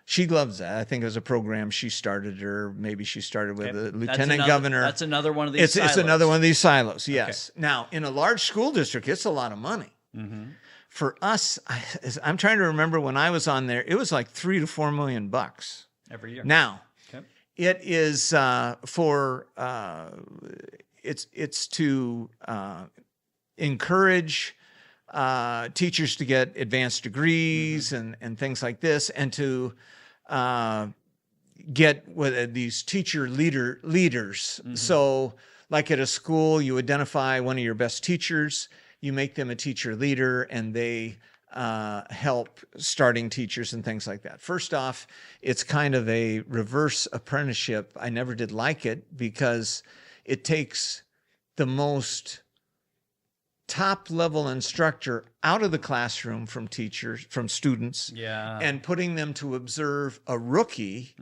She loves that. I think it was a program she started, or maybe she started with the lieutenant governor. That's another one of these silos. It's another one of these silos, yes. Okay. Now, in a large school district, it's a lot of money. For us, I'm trying to remember when I was on there, it was like $3 to $4 million every year. Now, it is it's to encourage teachers to get advanced degrees and things like this, and to get these teacher leaders. So like at a school, you identify one of your best teachers, you make them a teacher leader, and they help starting teachers and things like that. First off, it's kind of a reverse apprenticeship. I never did like it because it takes the most top-level instructor out of the classroom from students, and putting them to observe a rookie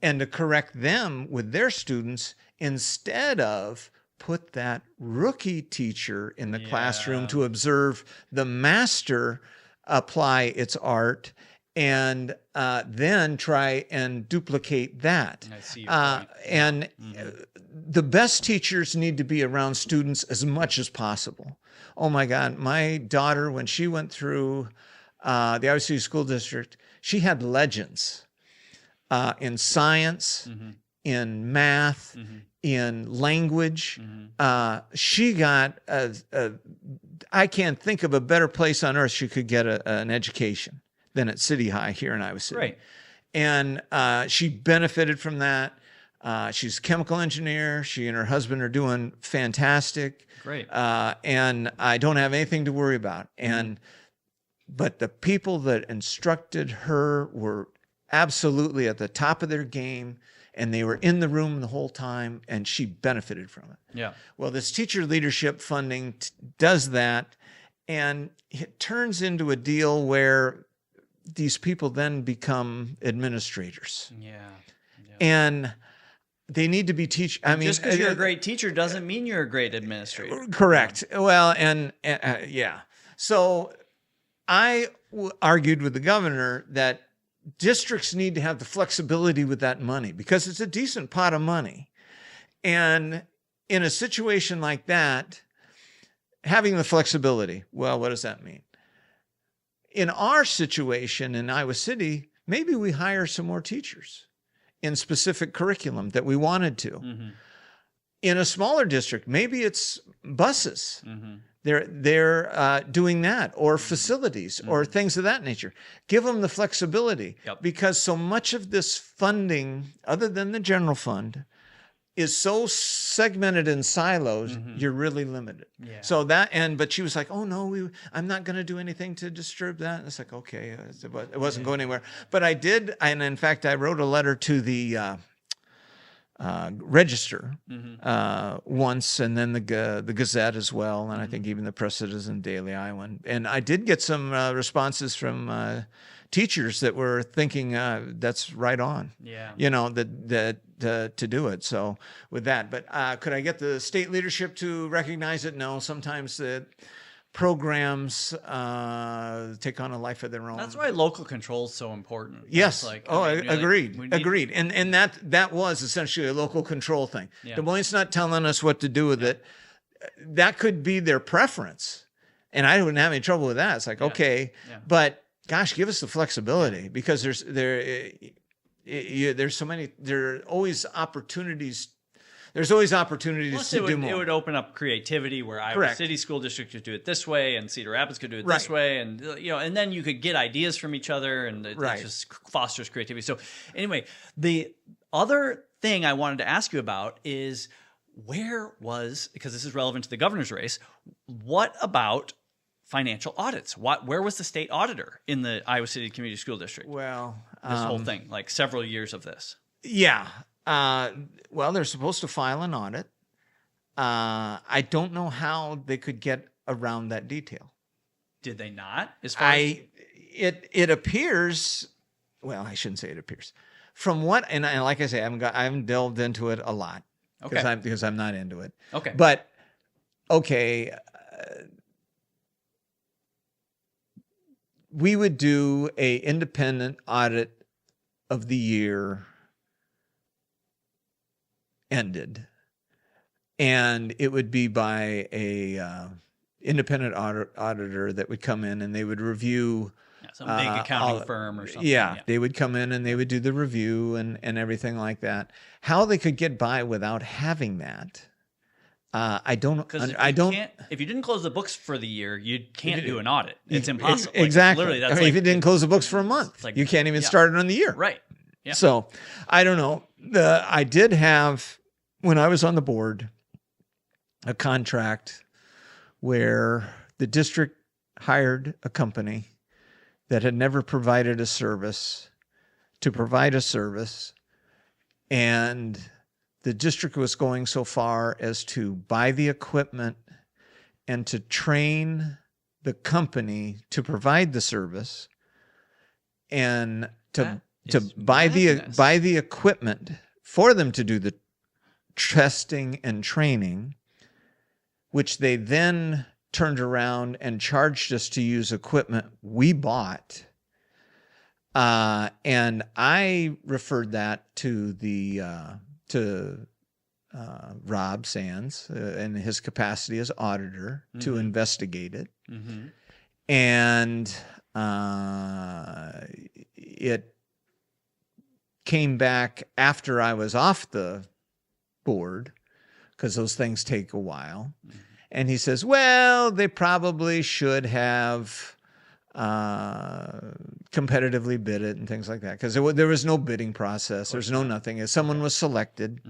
and to correct them with their students, instead of put that rookie teacher in the classroom to observe the master apply its art and then try and duplicate that. I see your point. And the best teachers need to be around students as much as possible. Oh my God, my daughter, when she went through the Iowa City School District, she had legends in science, in math, in language. She got, I can't think of a better place on earth she could get an education than at City High here in Iowa City. Right. And she benefited from that. She's a chemical engineer. She and her husband are doing fantastic. Great. And I don't have anything to worry about. But the people that instructed her were absolutely at the top of their game, and they were in the room the whole time, and she benefited from it. Yeah. Well, this teacher leadership funding does that, and it turns into a deal where these people then become administrators. Yeah. And they need to be just because you're a great teacher doesn't mean you're a great administrator. Correct. Well, and yeah. So I argued with the governor that districts need to have the flexibility with that money because it's a decent pot of money. And in a situation like that, having the flexibility, well, what does that mean? In our situation in Iowa City, maybe we hire some more teachers in specific curriculum that we wanted to. In a smaller district, maybe it's buses. They're doing that, or facilities, or things of that nature. Give them the flexibility, because so much of this funding, other than the general fund, is so segmented in silos. You're really limited. So but she was like, "Oh no, I'm not going to do anything to disturb that." And it's like, okay, it wasn't going anywhere. But I did, and in fact, I wrote a letter to the Register once, and then the Gazette as well, and I think even the Press-Citizen, Daily Iowan. And I did get some responses from teachers that were thinking that's right on. To do it. So with that, but could I get the state leadership to recognize it? No. Sometimes the programs take on a life of their own. That's why local control is so important. Yes. Agreed. And that was essentially a local control thing. Des Moines not telling us what to do with it. That could be their preference, and I wouldn't have any trouble with that. It's like okay, but gosh, give us the flexibility because there's so many. There are always opportunities. There's always opportunities Plus to do more. It would open up creativity where Iowa City School District could do it this way, and Cedar Rapids could do it this way, and and then you could get ideas from each other, and it just fosters creativity. So, anyway, the other thing I wanted to ask you about is because this is relevant to the governor's race. What about financial audits? Where was the state auditor in the Iowa City Community School District? Well, this whole thing, like several years of this. Yeah. Well, they're supposed to file an audit. I don't know how they could get around that detail. Did they not? It appears. Well, I shouldn't say it appears. From what, and like I say, I haven't delved into it a lot because I'm not into it. Okay. But okay. We would do a independent audit of the year ended, and it would be by a independent auditor that would come in, and they would review some big accounting firm or something. They would come in and they would do the review and everything like that. How they could get by without having that, I don't know. If you didn't close the books for the year, you can't do an audit. It's impossible. Exactly. Literally, that's if you didn't close the books for a month, you can't even start it on the year. Right. Yeah. So I don't know. I did have, when I was on the board, a contract where the district hired a company that had never provided a service to provide a service, and the district was going so far as to buy the equipment and to train the company to provide the service and to buy the equipment for them to do the testing and training, which they then turned around and charged us to use equipment we bought. And I referred that to Rob Sands in his capacity as auditor to investigate it. And it came back after I was off the board, because those things take a while. And he says, well, they probably should have competitively bid it and things like that, because there was no bidding process. There's no nothing. Someone was selected.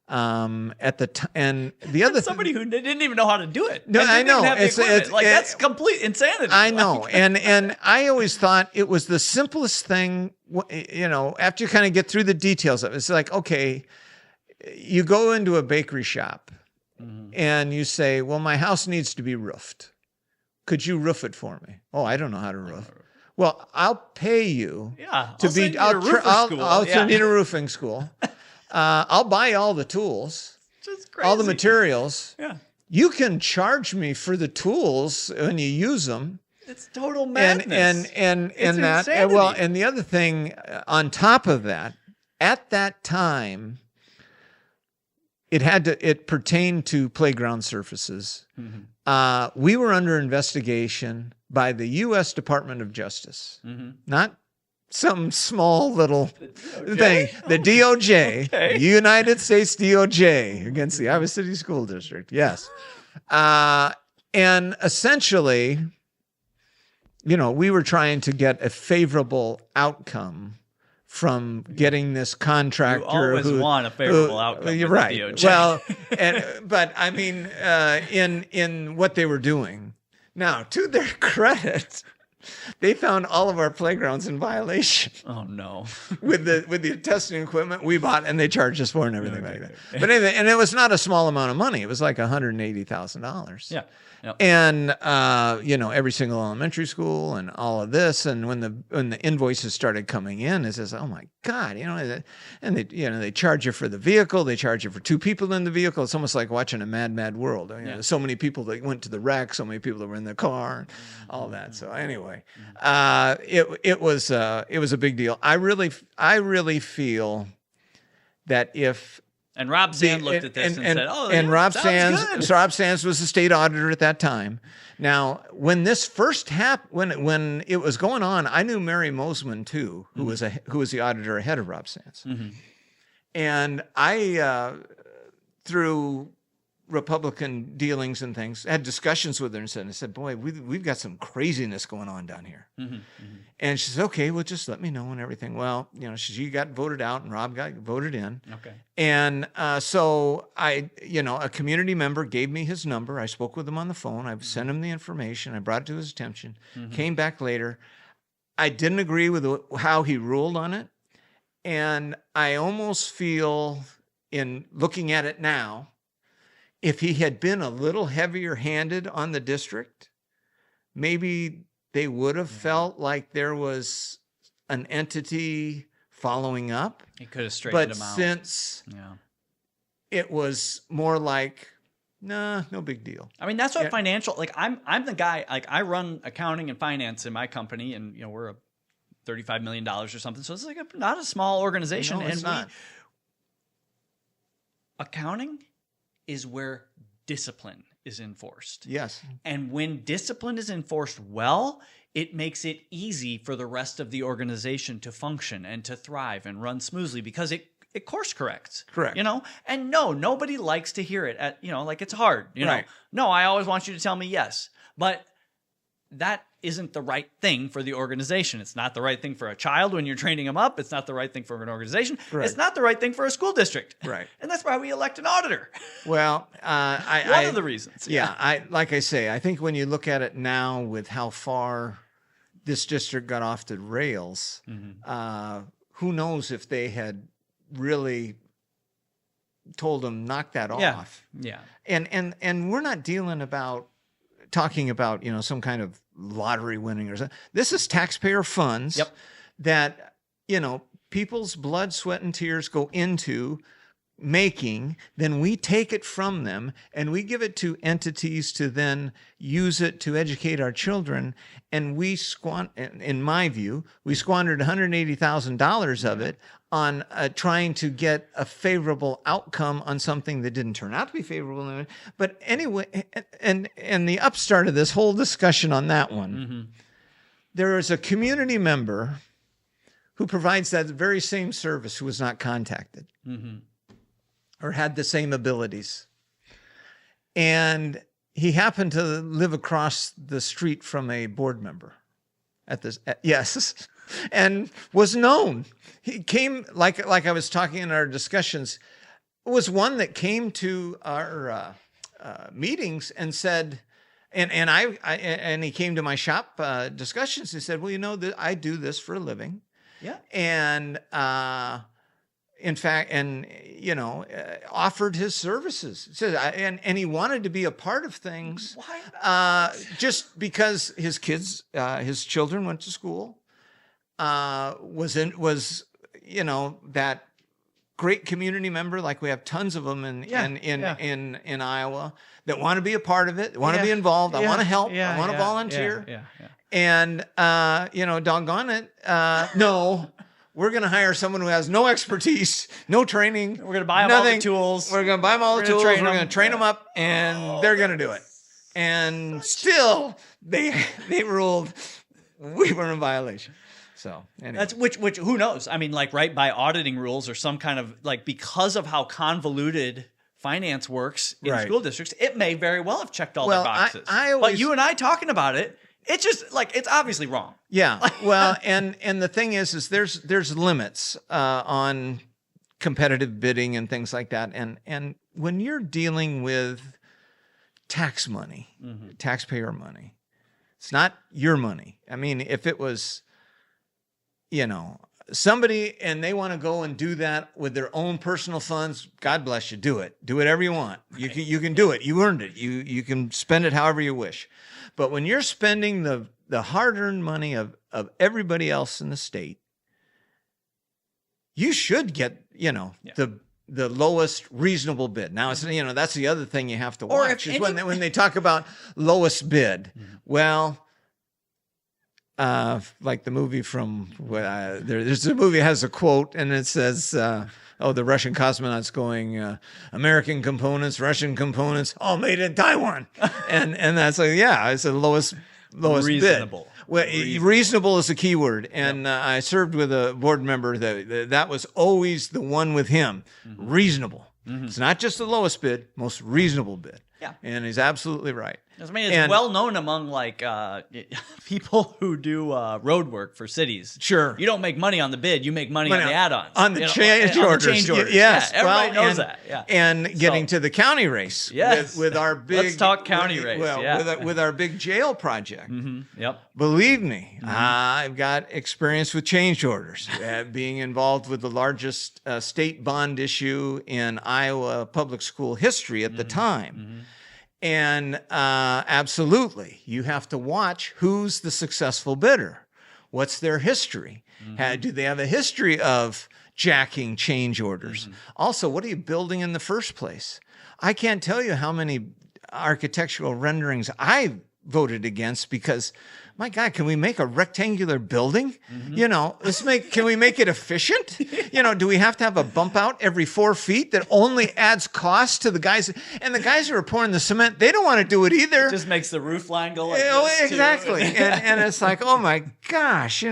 At the time, and the other somebody who didn't even know how to do it. No, I know. That's complete insanity. I know, and I always thought it was the simplest thing. After you kind of get through the details of it, it's like, okay, you go into a bakery shop and you say, well, my house needs to be roofed. Could you roof it for me? Oh, I don't know how to roof. Well, I'll pay you to be. I'll send you to roofing school. I'll buy all the tools, all the materials. Yeah. You can charge me for the tools when you use them. It's total madness. And that, and the other thing on top of that, at that time, it pertained to playground surfaces. We were under investigation by the U.S. Department of Justice, not some small little thing. The DOJ, United States DOJ, against the Iowa City School District. Yes. And essentially, we were trying to get a favorable outcome from getting this contractor. You always want a favorable outcome. You're right. The DOJ. Well, but I mean, in what they were doing. Now, to their credit, they found all of our playgrounds in violation. Oh no! with the testing equipment we bought, and they charged us for, and everything like that. But anyway, and it was not a small amount of money. It was like $180,000. Yeah. Yep. And every single elementary school and all of this, and when the invoices started coming in, it says, "Oh my God!" And they charge you for the vehicle, they charge you for 2 people in the vehicle. It's almost like watching a Mad World. There's so many people that went to the wreck, so many people that were in the car, all that. So anyway, it was a big deal. I really feel that if. And Rob Sands looked at this and said, "Oh, and Rob Sands was the state auditor at that time." Now, when this first happened, when it was going on, I knew Mary Mosman too, who was the auditor ahead of Rob Sands, and I through Republican dealings and things had discussions with her and said, "Boy, we've got some craziness going on down here." And she said, "Okay, well, just let me know and everything." Well, she got voted out and Rob got voted in. Okay. And so a community member gave me his number. I spoke with him on the phone. I sent him the information. I brought it to his attention. Came back later. I didn't agree with how he ruled on it. And I almost feel, in looking at it now, if he had been a little heavier handed on the district, maybe they would have felt like there was an entity following up. He could have straightened them out. But since it was more like, nah, no big deal. I mean, that's what financial, I'm the guy, I run accounting and finance in my company, and we're a $35 million or something. So it's not a small organization. No, it's not. Accounting is where discipline is enforced. Yes. And when discipline is enforced well, it makes it easy for the rest of the organization to function and to thrive and run smoothly, because it course corrects. Correct. And nobody likes to hear it it's hard. Right. No, I always want you to tell me yes. But that isn't the right thing for the organization. It's not the right thing for a child when you're training them up. It's not the right thing for an organization. Right. It's not the right thing for a school district. Right. And that's why we elect an auditor. Well, one of the reasons. Yeah. Like I say, I think when you look at it now with how far this district got off the rails, who knows if they had really told them, knock that off. Yeah. And we're not talking about some kind of lottery winning or something. This is taxpayer funds that people's blood, sweat, and tears go into making, then we take it from them and we give it to entities to then use it to educate our children. And in my view, we squandered $180,000 of it on trying to get a favorable outcome on something that didn't turn out to be favorable. But anyway, and the upstart of this whole discussion on that one, there is a community member who provides that very same service who was not contacted. Or had the same abilities. And he happened to live across the street from a board member yes, and was known. He came, like I was talking in our discussions, was one that came to our meetings and said, and he came to my shop discussions. He said, well, I do this for a living. Yeah. And, in fact, offered his services. And he wanted to be a part of things. Just because his children went to school, was that great community member, like we have tons of them in Iowa that want to be a part of it, want to be involved. I want to help. I want to volunteer. And doggone it, no. We're going to hire someone who has no expertise, no training. We're going to buy them all the tools. We're going to buy them all the tools. We're going to train them up, and they're going to do it. And still, they ruled we were in violation. So anyway. That's which who knows? I mean, by auditing rules or some kind of because of how convoluted finance works in school districts, it may very well have checked all their boxes. But you and I talking about it. It's just it's obviously wrong. Yeah. Well, and the thing is there's limits on competitive bidding and things like that. And when you're dealing with tax money, taxpayer money, it's not your money. I mean, if it was, somebody and they want to go and do that with their own personal funds, God bless you, do it. Do whatever you want. Right. You can do it. You earned it. You can spend it however you wish. But when you're spending the hard-earned money of everybody else in the state, you should get, the lowest reasonable bid. Now, it's, that's the other thing you have to watch is when they talk about lowest bid. Well, like the movie from there's a movie that has a quote and it says, the Russian cosmonauts going, American components, Russian components, all made in Taiwan. and that's it's the lowest reasonable bid. Well, reasonable is a key word. And I served with a board member that was always the one with him. Reasonable. It's not just the lowest bid, most reasonable bid. Yeah. And he's absolutely right. I mean, it's well known among people who do road work for cities. Sure. You don't make money on the bid, you make money on the add-ons. On the change orders. Yes. Yeah, everybody knows that. Yeah. And getting to the county race. Yes. With our big... Let's talk county race. With our big jail project. Yep. Believe me, I've got experience with change orders, being involved with the largest state bond issue in Iowa public school history at the time. And absolutely, you have to watch who's the successful bidder. What's their history? Do they have a history of jacking change orders? Also, what are you building in the first place? I can't tell you how many architectural renderings I voted against because, my God, can we make a rectangular building? Can we make it efficient? Do we have to have a bump out every 4 feet that only adds cost to the guys? And the guys who are pouring the cement, they don't want to do it either. It just makes the roof line go like this. Exactly. and it's like, oh my gosh,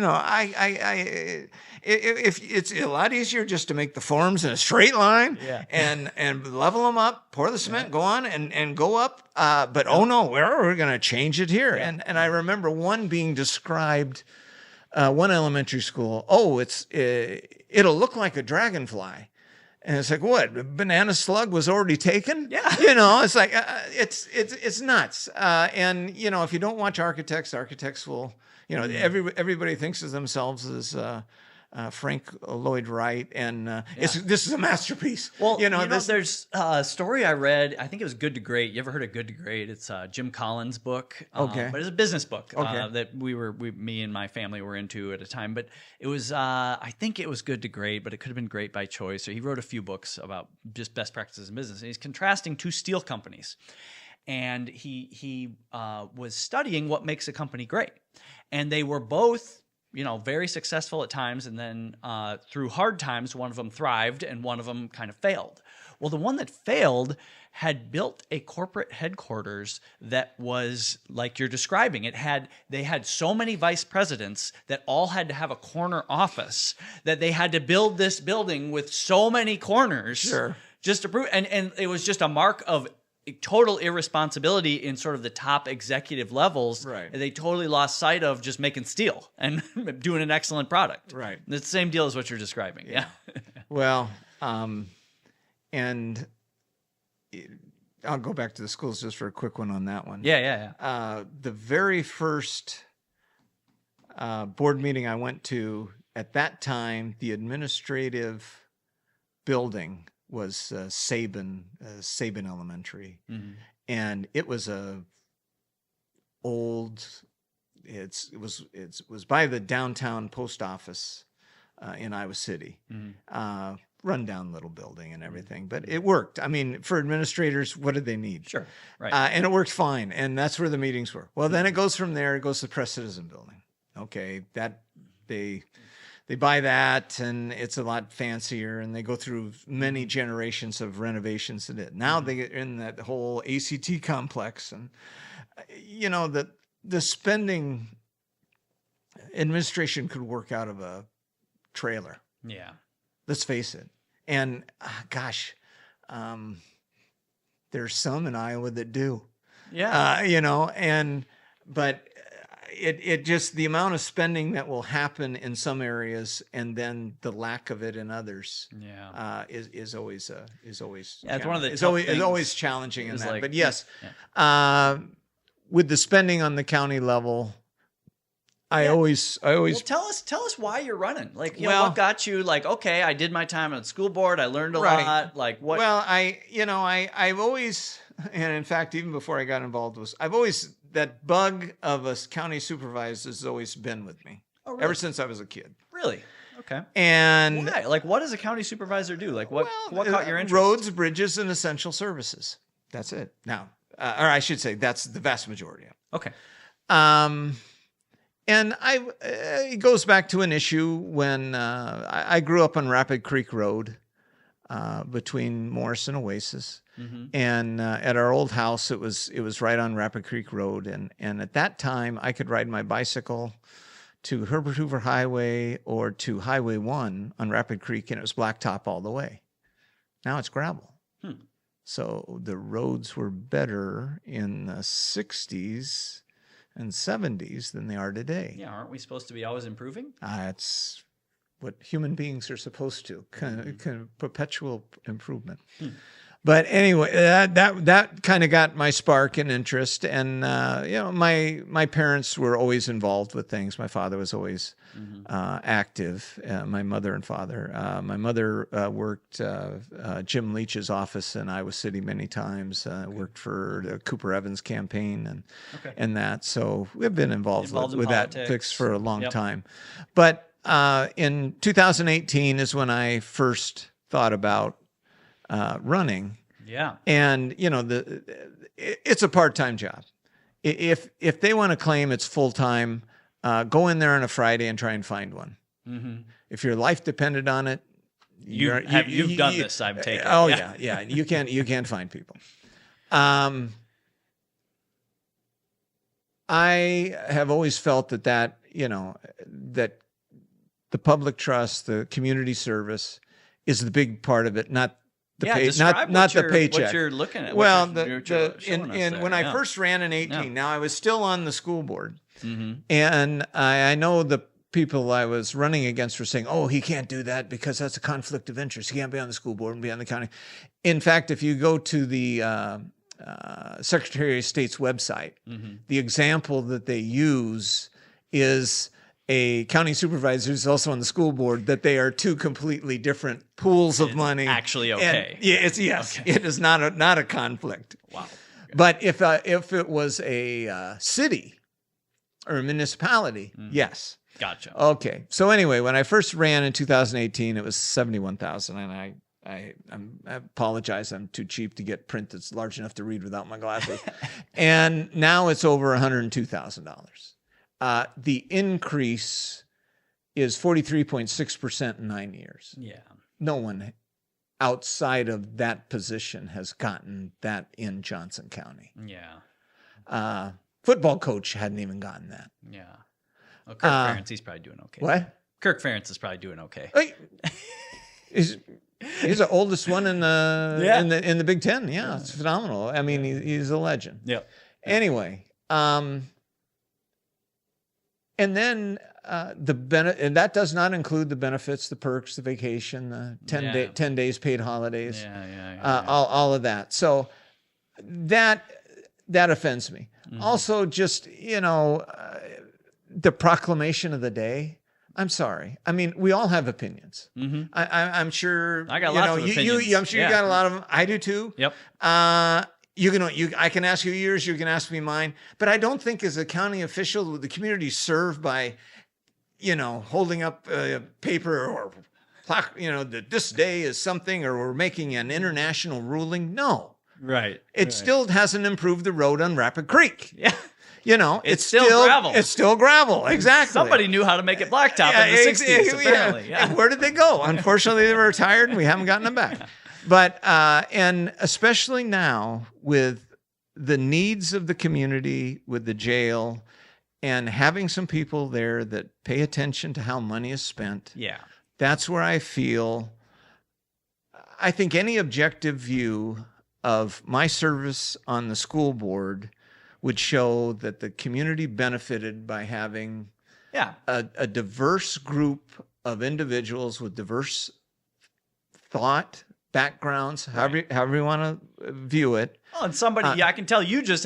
if it's a lot easier just to make the forms in a straight line and level them up, pour the cement, go on and go up. But oh no, we're going to change it here. Yeah. And I remember one being described, one elementary school. Oh, it'll look like a dragonfly. And it's like, what? A banana slug was already taken? Yeah. It's like, it's nuts. And if you don't watch architects will, everybody thinks of themselves as, Frank Lloyd Wright, and this is a masterpiece. Well, there's a story I read. I think it was Good to Great. You ever heard of Good to Great? It's Jim Collins' book. Okay. But it's a business book Okay. that me and my family were into at a time. But it was, I think it was Good to Great, but it could have been Great by Choice. So he wrote a few books about just best practices in business. And he's contrasting two steel companies. And he was studying what makes a company great. And they were both very successful at times, and then through hard times, one of them thrived and one of them kind of failed. Well, the one that failed had built a corporate headquarters that was like you're describing. They had so many vice presidents that all had to have a corner office that they had to build this building with so many corners. Sure. Just to prove, and it was just a mark of total irresponsibility in sort of the top executive levels. Right. They totally lost sight of just making steel and doing an excellent product. Right. It's the same deal as what you're describing. Yeah. Well, and I'll go back to the schools just for a quick one on that one. Yeah. The very first board meeting I went to at that time, the administrative building was Sabin Elementary, and it was it was by the downtown post office in Iowa City, rundown little building and everything, but it worked. I mean, for administrators, what did they need? Sure, right. And it worked fine, and that's where the meetings were. Well, then it goes from there. It goes to the Press Citizen building. Okay, that they buy that, and it's a lot fancier, and they go through many generations of renovations in it. Now they get in that whole ACT complex, and the spending administration could work out of a trailer. Yeah. Let's face it. And gosh, there's some in Iowa that do. Yeah. But it just, the amount of spending that will happen in some areas and then the lack of it in others, is always it's one of the it's always challenging in that. like, but yes, with the spending on the county level, I always. Well, tell us why you're running. Like, what got you? Like, okay, I did my time on the school board. I learned a lot. Like, what? Well, I've always, and in fact, even before I got involved, that bug of a county supervisor has always been with me. Oh, really? Ever since I was a kid. Really? Okay. And why? Like, what does a county supervisor do? Like, what caught your interest? Roads, bridges, and essential services. That's it. Now, or I should say, that's the vast majority of it. Okay. And it goes back to an issue when I grew up on Rapid Creek Road between Morris and Oasis. And at our old house, it was right on Rapid Creek Road. And at that time, I could ride my bicycle to Herbert Hoover Highway or to Highway 1 on Rapid Creek, and it was blacktop all the way. Now it's gravel. So the roads were better in the 60s and 70s than they are today. Yeah, aren't we supposed to be always improving? It's what human beings are supposed to, kind of perpetual improvement. But anyway, that kind of got my spark and interest. And my parents were always involved with things. My father was always active. My mother and father. My mother worked Jim Leach's office in Iowa City many times. Worked for the Cooper Evans campaign and that. So we've been involved with that for a long time. But in 2018 is when I first thought about running. Yeah. And it's a part-time job. If they want to claim it's full-time, go in there on a Friday and try and find one. If your life depended on it, you've done this, I'm taking. Oh yeah. You can't find people. I have always felt that the public trust, the community service is the big part of it, not the the paycheck. What you're looking at. Well, when I first ran in 18, now I was still on the school board, and I know the people I was running against were saying, "Oh, he can't do that because that's a conflict of interest. He can't be on the school board and be on the county." In fact, if you go to the Secretary of State's website, the example that they use is a county supervisor who's also on the school board, that they are two completely different pools of money. Actually, okay. And it is not a conflict. Wow. But if it was a city or a municipality, yes. Gotcha. Okay. So anyway, when I first ran in 2018, it was 71,000, and I apologize. I'm too cheap to get print that's large enough to read without my glasses. And now it's over $102,000. The increase is 43.6% in 9 years. Yeah. No one outside of that position has gotten that in Johnson County. Yeah. Football coach hadn't even gotten that. Yeah. Well, Kirk Ferentz, he's probably doing okay. What? Kirk Ferentz is probably doing okay. He's the oldest one in the Big Ten. Yeah, it's phenomenal. I mean, he's a legend. Yep. Anyway, and then and that does not include the benefits, the perks, the vacation, the 10 days paid holidays, all of that. So that offends me. Mm-hmm. Also, just the proclamation of the day. I'm sorry. I mean, we all have opinions. Mm-hmm. I'm sure. I got lots of opinions. I'm sure you got a lot of them. I do too. Yep. I can ask you yours. You can ask me mine. But I don't think, as a county official, the community served by, holding up paper or plaque, that this day is something, or we're making an international ruling. No. Right. It still hasn't improved the road on Rapid Creek. Yeah. It's still gravel. It's still gravel. Exactly. Somebody knew how to make it blacktop in the 60s, apparently. Yeah. And where did they go? Unfortunately, they were retired, and we haven't gotten them back. But, and especially now with the needs of the community, with the jail, and having some people there that pay attention to how money is spent. Yeah. That's where I think any objective view of my service on the school board would show that the community benefited by having a diverse group of individuals with diverse thought, backgrounds, however you want to view it. Oh, and somebody, I can tell you just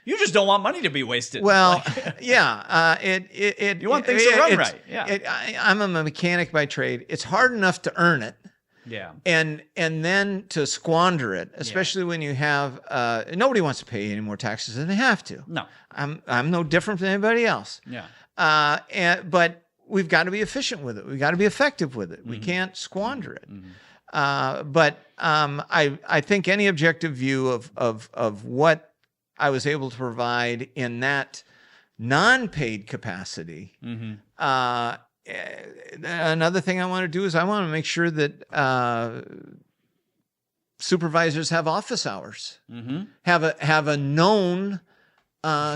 you just don't want money to be wasted. Well, you want things to run right. Yeah. I'm a mechanic by trade. It's hard enough to earn it. Yeah. And then to squander it, especially when you have nobody wants to pay any more taxes than they have to. No. I'm no different than anybody else. Yeah. But we've got to be efficient with it. We've got to be effective with it. Mm-hmm. We can't squander it. Mm-hmm. But I think any objective view of what I was able to provide in that non-paid capacity. Mm-hmm. Another thing I want to do is I want to make sure that supervisors have office hours, mm-hmm. have a known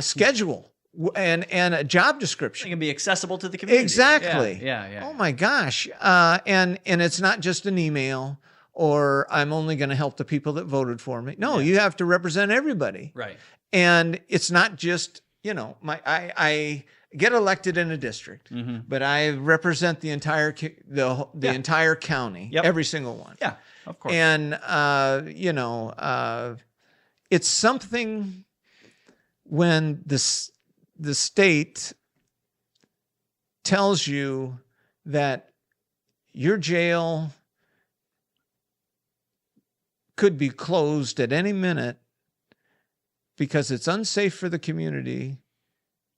schedule and a job description. It can be accessible to the community. Exactly. Yeah. Oh my gosh. And it's not just an email, or I'm only going to help the people that voted for me. No, you have to represent everybody. Right. And it's not just, I get elected in a district, mm-hmm. but I represent the entire entire county, every single one. Yeah, of course. And it's something when the state tells you that your jail could be closed at any minute because it's unsafe for the community,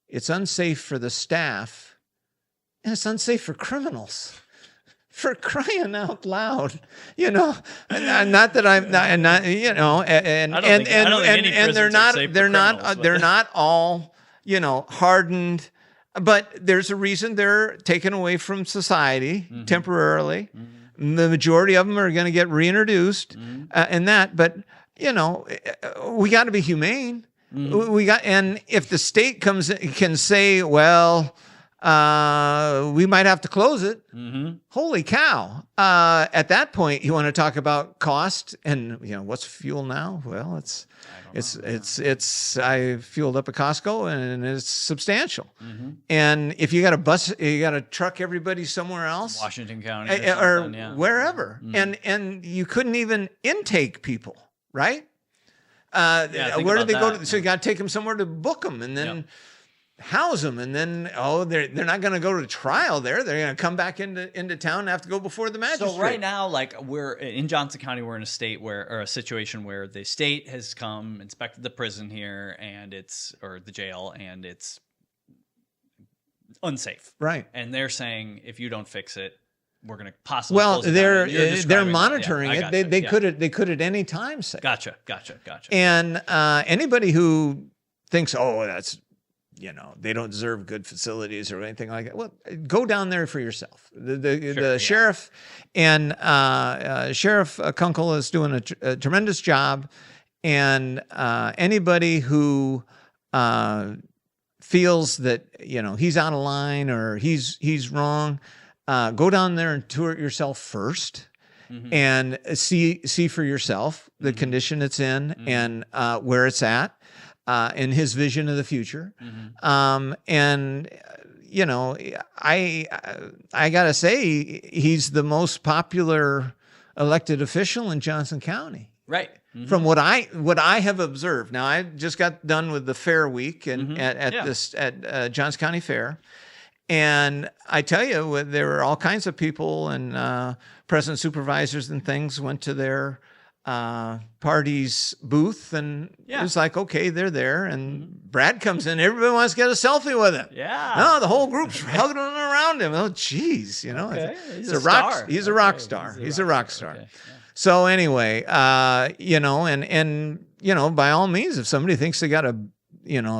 it's unsafe for the staff, and it's unsafe for criminals. For crying out loud, not that I'm not, and they're not all, hardened, but there's a reason they're taken away from society mm-hmm. temporarily. Mm-hmm. The majority of them are going to get reintroduced, mm-hmm. But we got to be humane. Mm-hmm. And if the state can say, well, we might have to close it. Mm-hmm. Holy cow. At that point, you want to talk about cost and, what's fuel now? Well, I fueled up at Costco and it's substantial. Mm-hmm. And if you got to truck everybody somewhere else, Washington County or wherever. Mm-hmm. And you couldn't even intake people, right? Where did they go to? So you got to take them somewhere to book them. And then, house them, and then they're not going to go to trial there. They're going to come back into town and have to go before the magistrate. So right now, like we're in Johnson County, we're in a situation where the state has come, inspected the prison here, or the jail, and it's unsafe. Right. And they're saying if you don't fix it, we're going to possibly. Well, close it down. they're monitoring it. They could at any time say. Gotcha. And anybody who thinks, that's, they don't deserve good facilities or anything like that. Well, go down there for yourself. The sheriff and Sheriff Kunkel is doing a tremendous job. And anybody who feels that, he's out of line or he's wrong, go down there and tour it yourself first. Mm-hmm. And see for yourself the condition it's in and where it's at. In his vision of the future. Mm-hmm. I got to say, he's the most popular elected official in Johnson County. Right. Mm-hmm. From what I have observed. Now, I just got done with the fair week and at Johnson County Fair. And I tell you, there were all kinds of people and president supervisors and things went to their party's booth, and it was like, okay, they're there, and Brad comes in, everybody wants to get a selfie with him. Yeah. No, the whole group's hugging around him. Oh, geez, Okay. He's a rock star. He's a rock star. Okay. Yeah. So anyway, and by all means, if somebody thinks they got a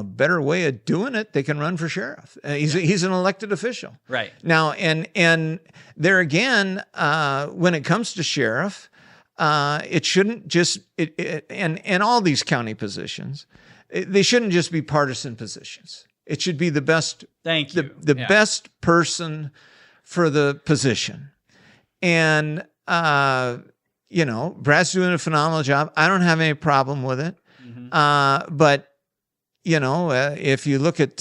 better way of doing it, they can run for sheriff. He's an elected official. Right. Now, and there again, when it comes to sheriff, it shouldn't just and all these county positions, they shouldn't just be partisan positions. It should be the best. Thank you. The best person for the position, and Brad's doing a phenomenal job. I don't have any problem with it, but if you look at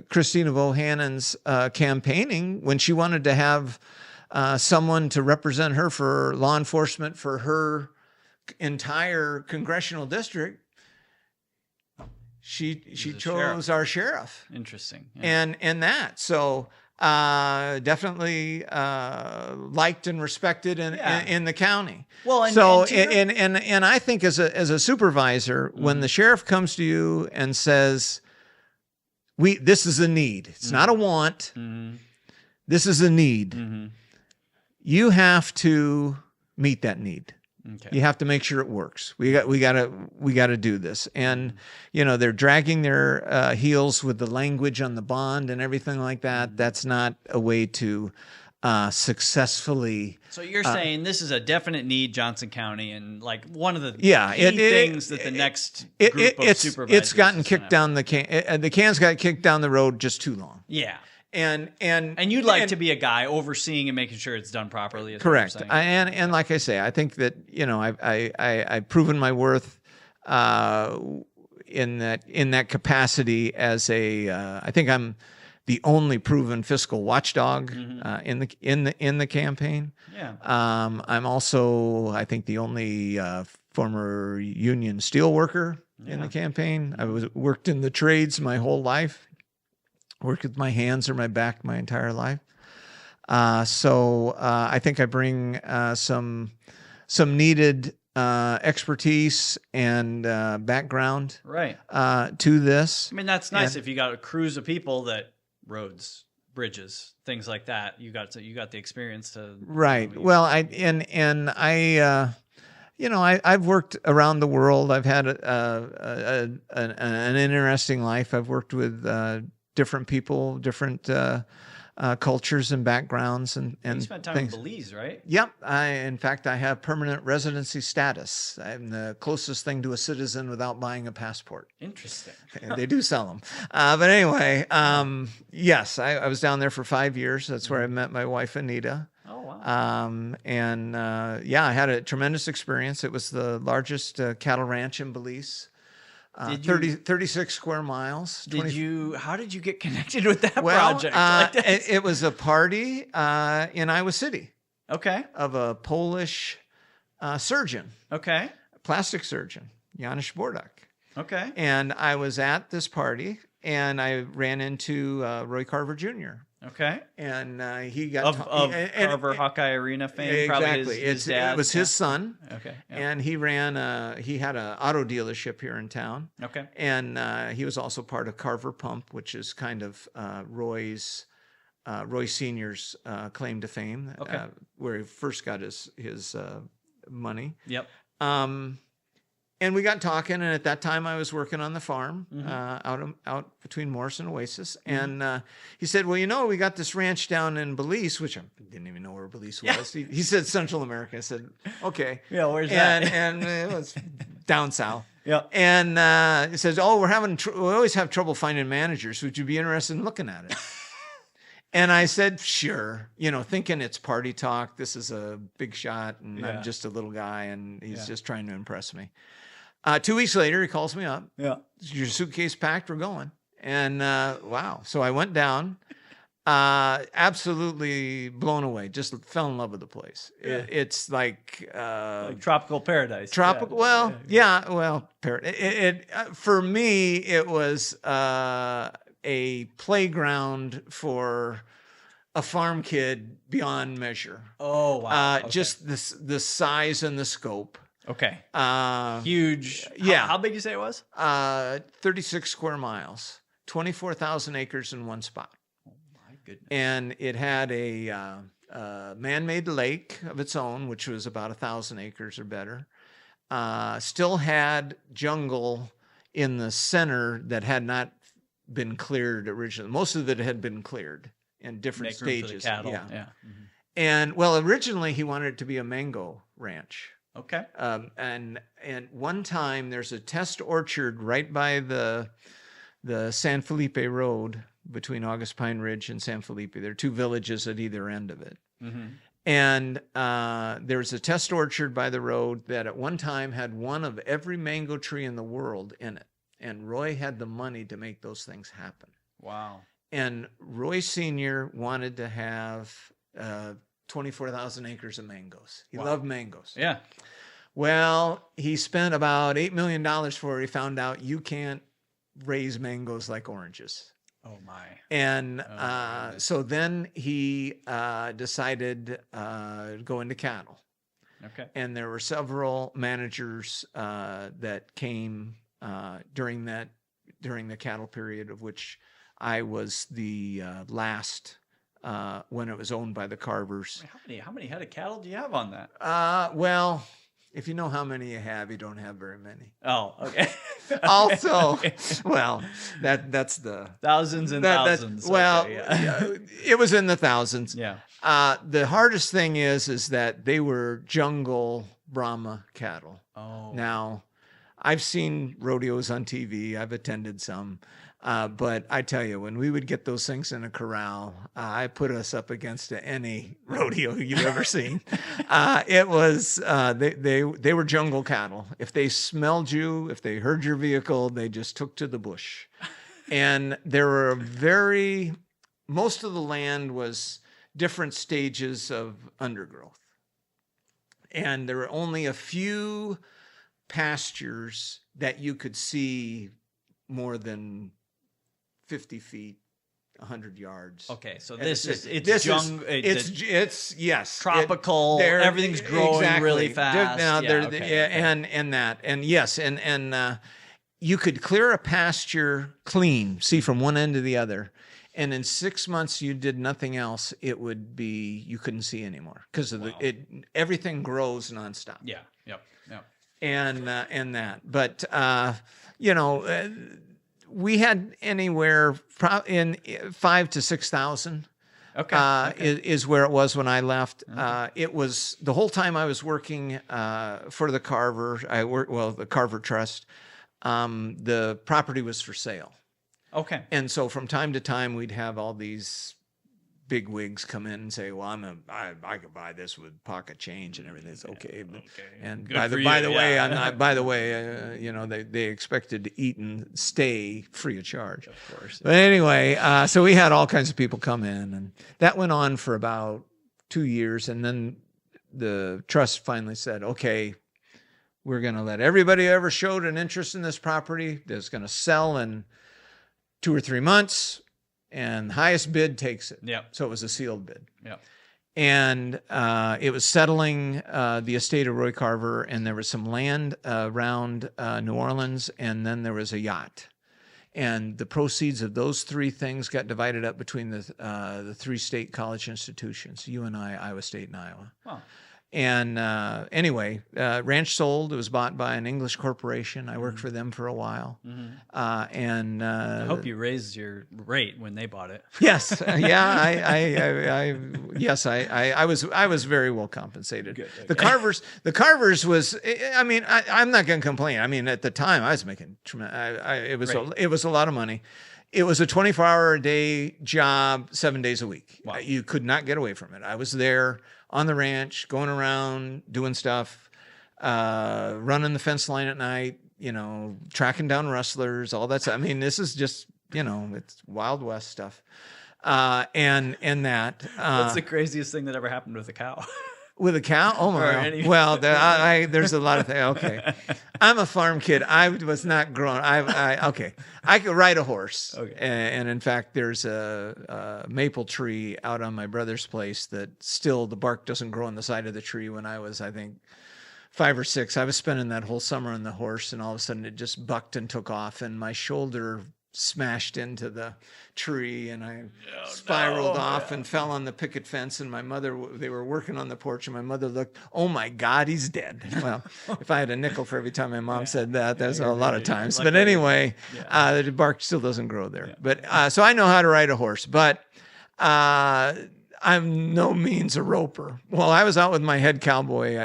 Christina Bohannon's campaigning when she wanted to have someone to represent her for law enforcement for her entire congressional district, she chose our sheriff. Interesting. Yeah. And that. So definitely liked and respected in the county. Well, and I think as a supervisor, when the sheriff comes to you and says, this is a need. It's not a want. This is a need. You have to meet that need. Okay. You have to make sure it works. We got to do this. And they're dragging their heels with the language on the bond and everything like that. That's not a way to successfully. So you're saying this is a definite need, Johnson County, and like one of the things that the next group of supervisors. It's gotten kicked down the can. The can's got kicked down the road just too long. Yeah. And you'd like to be a guy overseeing and making sure it's done properly. Correct. And like I say, I think that I've proven my worth in that capacity as I think I'm the only proven fiscal watchdog in the campaign. Yeah. I'm also, I think, the only former union steel worker in the campaign. I worked in the trades my whole life. Worked with my hands or my back my entire life. So I think I bring some needed expertise and background to this. I mean, that's nice if you got a crews of people that roads, bridges, things like that. You got the experience to Well, I've worked around the world. I've had an interesting life. I've worked with different people, different cultures and backgrounds, and you spent time in Belize, right? Yep. In fact, I have permanent residency status. I'm the closest thing to a citizen without buying a passport. Interesting. They do sell them. But anyway, yes, I was down there for 5 years. That's where I met my wife, Anita. Oh, wow. I had a tremendous experience. It was the largest cattle ranch in Belize. 36 square miles. How did you get connected with that project? It was a party in Iowa City. Okay. Of a Polish surgeon. Okay. Plastic surgeon, Janusz Bordak. Okay. And I was at this party and I ran into Roy Carver Jr. Okay. And he got of Carver Hawkeye Arena fame. Exactly. Probably his dad. It was his son. Okay. Yeah. And he had an auto dealership here in town. Okay. And he was also part of Carver Pump, which is kind of Roy Sr.'s claim to fame. Okay. Where he first got his money. Yep. And we got talking, and at that time I was working on the farm out between Morris and Oasis. And he said, well, we got this ranch down in Belize, which I didn't even know where Belize was. He said Central America. I said, okay. Yeah, where's that? And it was down south. Yeah. And he says, oh, we always have trouble finding managers. Would you be interested in looking at it? And I said, sure, thinking it's party talk. This is a big shot, and I'm just a little guy, and he's just trying to impress me. 2 weeks later, he calls me up. Yeah. Your suitcase packed? We're going. And wow. So I went down, absolutely blown away. Just fell in love with the place. Yeah. It's like tropical paradise. Tropical. Yeah. Well, for me, it was a playground for a farm kid beyond measure. Oh, wow. Okay. Just the size and the scope. Okay. Huge. How big did you say it was? 36 square miles, 24,000 acres in one spot. Oh my goodness. And it had a man-made lake of its own, which was about 1,000 acres or better. Still had jungle in the center that had not been cleared originally. Most of it had been cleared in different stages. For the cattle. Yeah. Mm-hmm. And originally he wanted it to be a mango ranch. Okay. And one time there's a test orchard right by the San Felipe Road between August Pine Ridge and San Felipe. There are two villages at either end of it. Mm-hmm. And there's a test orchard by the road that at one time had one of every mango tree in the world in it. And Roy had the money to make those things happen. Wow. And Roy Sr. wanted to have 24,000 acres of mangoes. He loved mangoes. Yeah. Well, he spent about $8 million for it. He found out you can't raise mangoes like oranges. Oh, my. And so then he decided to go into cattle. Okay. And there were several managers that came during the cattle period, of which I was the last when it was owned by the Carvers. How many head of cattle do you have on that? Well, if you know how many you have, you don't have very many. Oh, okay. Also, well, that's the thousands and thousands. It was in the thousands. Yeah. The hardest thing is that they were jungle Brahma cattle. Oh. Now, I've seen rodeos on TV. I've attended some. But I tell you, when we would get those things in a corral, I put us up against any rodeo you've ever seen. It was they were jungle cattle. If they smelled you, if they heard your vehicle, they just took to the bush. And there were most of the land was different stages of undergrowth. And there were only a few pastures that you could see more than 50 feet, 100 yards. Okay, so it's yes, tropical. Everything's growing really fast. And yes, and you could clear a pasture clean, see from one end to the other, and in 6 months you did nothing else. It would be you couldn't see anymore because of everything grows nonstop. Yeah. Yep. And that, but we had anywhere in 5,000 to 6,000. Okay. Is where it was when I left. It was the whole time I was working for the Carver. The Carver Trust. The property was for sale. Okay. And so from time to time, we'd have all these big wigs come in and say, "Well, I could buy this with pocket change and everything." It's okay. But, and by the way, they expected to eat and stay free of charge. Of course. But anyway, so we had all kinds of people come in, and that went on for about 2 years, and then the trust finally said, "Okay, we're going to let everybody who ever showed an interest in this property that's going to sell and 2 or 3 months, and the highest bid takes it. Yep. So it was a sealed bid. Yep. And it was settling the estate of Roy Carver, and there was some land around New Orleans, and then there was a yacht. And the proceeds of those 3 things got divided up between the 3 state college institutions, UNI, Iowa State, and Iowa. Wow. And anyway, ranch sold. It was bought by an English corporation. I worked for them for a while. And I hope you raised your rate when they bought it. yes, yeah, I was very well compensated. Good, okay. The Carvers was. I mean, I'm not going to complain. I mean, at the time, I was making. It was a lot of money. It was a 24-hour-a-day job, 7 days a week. Wow. You could not get away from it. I was there on the ranch, going around, doing stuff, running the fence line at night, tracking down rustlers, all that stuff. I mean, this is just, it's Wild West stuff. And that. What's the craziest thing that ever happened with a cow? With a cow? Oh my! Well, there's a lot of things. Okay, I'm a farm kid. I was not grown. Okay. I could ride a horse. Okay. And in fact, there's a maple tree out on my brother's place that still the bark doesn't grow on the side of the tree. When I was, I think, 5 or 6, I was spending that whole summer on the horse, and all of a sudden it just bucked and took off, and my shoulder smashed into the tree, and I spiraled off and fell on the picket fence, and my mother, they were working on the porch, and my mother looked, oh my God, he's dead. Well, if I had a nickel for every time my mom said that, that's a lot of times. But anyway, the bark still doesn't grow there. But so I know how to ride a horse, but I'm no means a roper. Well, I was out with my head cowboy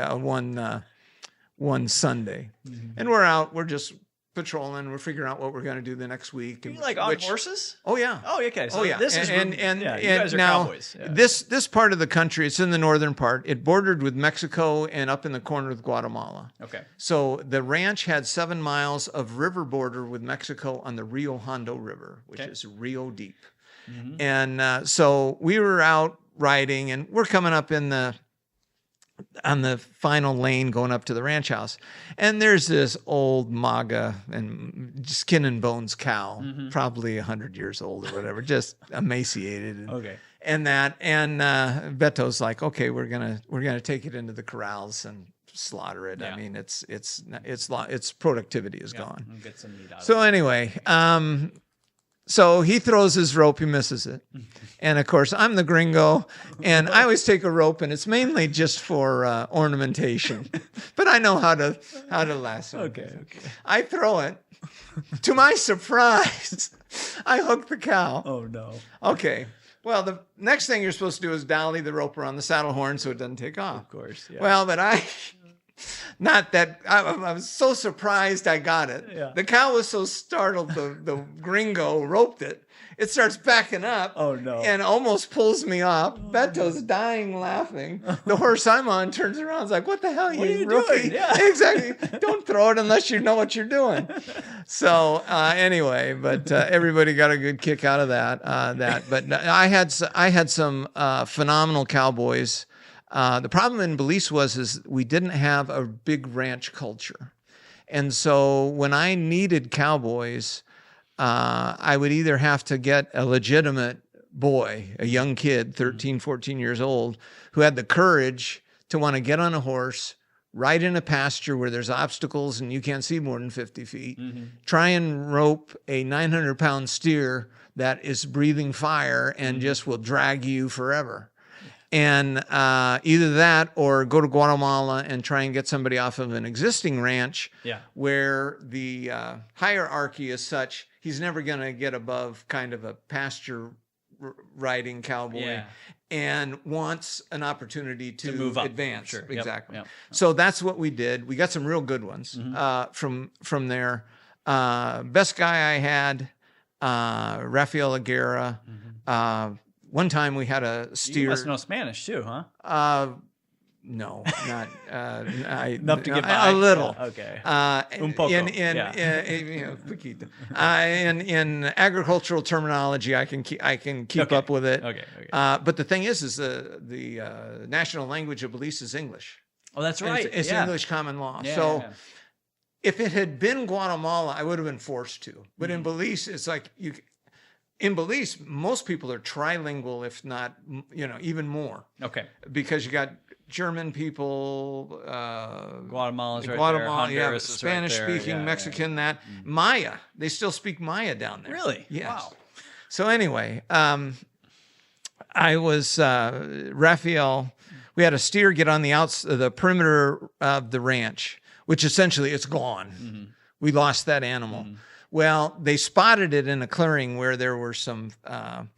one Sunday, and we're just patrolling. We're figuring out what we're going to do the next week. You like on horses? Oh yeah. Oh, okay. So yeah. This is you guys are now, cowboys. Yeah. This part of the country, it's in the northern part. It bordered with Mexico and up in the corner with Guatemala. Okay. So the ranch had 7 miles of river border with Mexico on the Rio Hondo River, which is Rio deep. And so we were out riding, and we're coming up on the final lane going up to the ranch house, and there's this old MAGA and skin and bones cow, probably 100 years old or whatever, just emaciated. And Beto's like, okay, we're gonna take it into the corrals and slaughter it. I mean, its productivity is gone. We'll get some meat out So of it. anyway, so he throws his rope, he misses it. And of course, I'm the gringo, and I always take a rope, and it's mainly just for ornamentation. But I know how to lasso. Okay. I throw it. To my surprise, I hook the cow. Oh no. Okay. Well, the next thing you're supposed to do is dolly the rope around the saddle horn so it doesn't take off. Of course. Yeah. Well, but I was so surprised I got it. Yeah. The cow was so startled, the gringo roped it. It starts backing up. Oh, no. And almost pulls me off. Beto's dying laughing. The horse I'm on turns around and is like, what the hell, What are you rookie? doing? Yeah. Exactly. Don't throw it unless you know what you're doing. So anyway, but everybody got a good kick out of that. But I had some phenomenal cowboys. The problem in Belize is we didn't have a big ranch culture. And so when I needed cowboys, I would either have to get a legitimate boy, a young kid, 13, 14 years old, who had the courage to want to get on a horse, ride in a pasture where there's obstacles and you can't see more than 50 feet, try and rope a 900-pound steer that is breathing fire and just will drag you forever. And either that or go to Guatemala and try and get somebody off of an existing ranch where the hierarchy is such, he's never going to get above kind of a pasture riding cowboy and wants an opportunity to move up, advance. Sure. Exactly. Yep. So that's what we did. We got some real good ones from there. Best guy I had, Rafael Aguirre. One time we had a steer. You must know Spanish too, huh? No, not Enough to get by. a little. Okay. Un poco. Poquito. In agricultural terminology, I can keep up with it. Okay. But the thing is the national language of Belize is English. Oh, that's right. It's English common law. If it had been Guatemala, I would have been forced to. But in Belize, it's like in Belize, most people are trilingual, if not, even more. Okay. Because you got German people, Guatemala's right Guatemala, there. Honduras is Spanish right there. speaking, Mexican, that Maya. They still speak Maya down there. Really? Yes. Wow. So anyway, I was Raphael. We had a steer get on the perimeter of the ranch, which essentially it's gone. We lost that animal. Well, they spotted it in a clearing where there were some.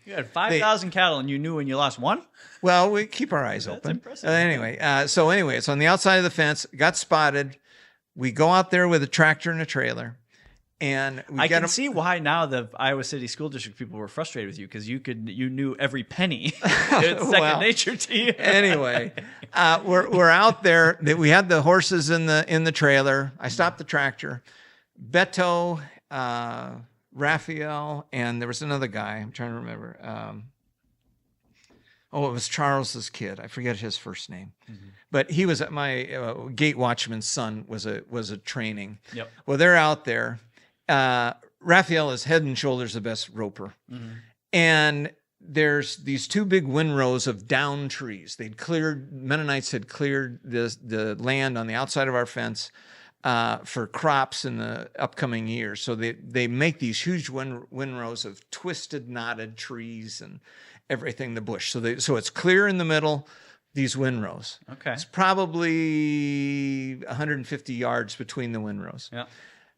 You had 5,000 cattle, and you knew when you lost one? Well, we keep our eyes open. Impressive. Anyway, it's on the outside of the fence. Got spotted. We go out there with a tractor and a trailer, and I can see why now the Iowa City School District people were frustrated with you, because you knew every penny. It's second nature to you. Anyway, we're out there. We had the horses in the trailer. I stopped the tractor. Beto, Raphael, and there was another guy. I'm trying to remember. It was Charles's kid. I forget his first name, but he was at my gate watchman's son was a training. Yep. Well, they're out there. Raphael is head and shoulders the best roper, and there's these two big windrows of down trees. Mennonites had cleared the land on the outside of our fence for crops in the upcoming years. So they make these huge windrows of twisted, knotted trees and everything, the bush. So it's clear in the middle, these windrows. Okay. It's probably 150 yards between the windrows. Yeah.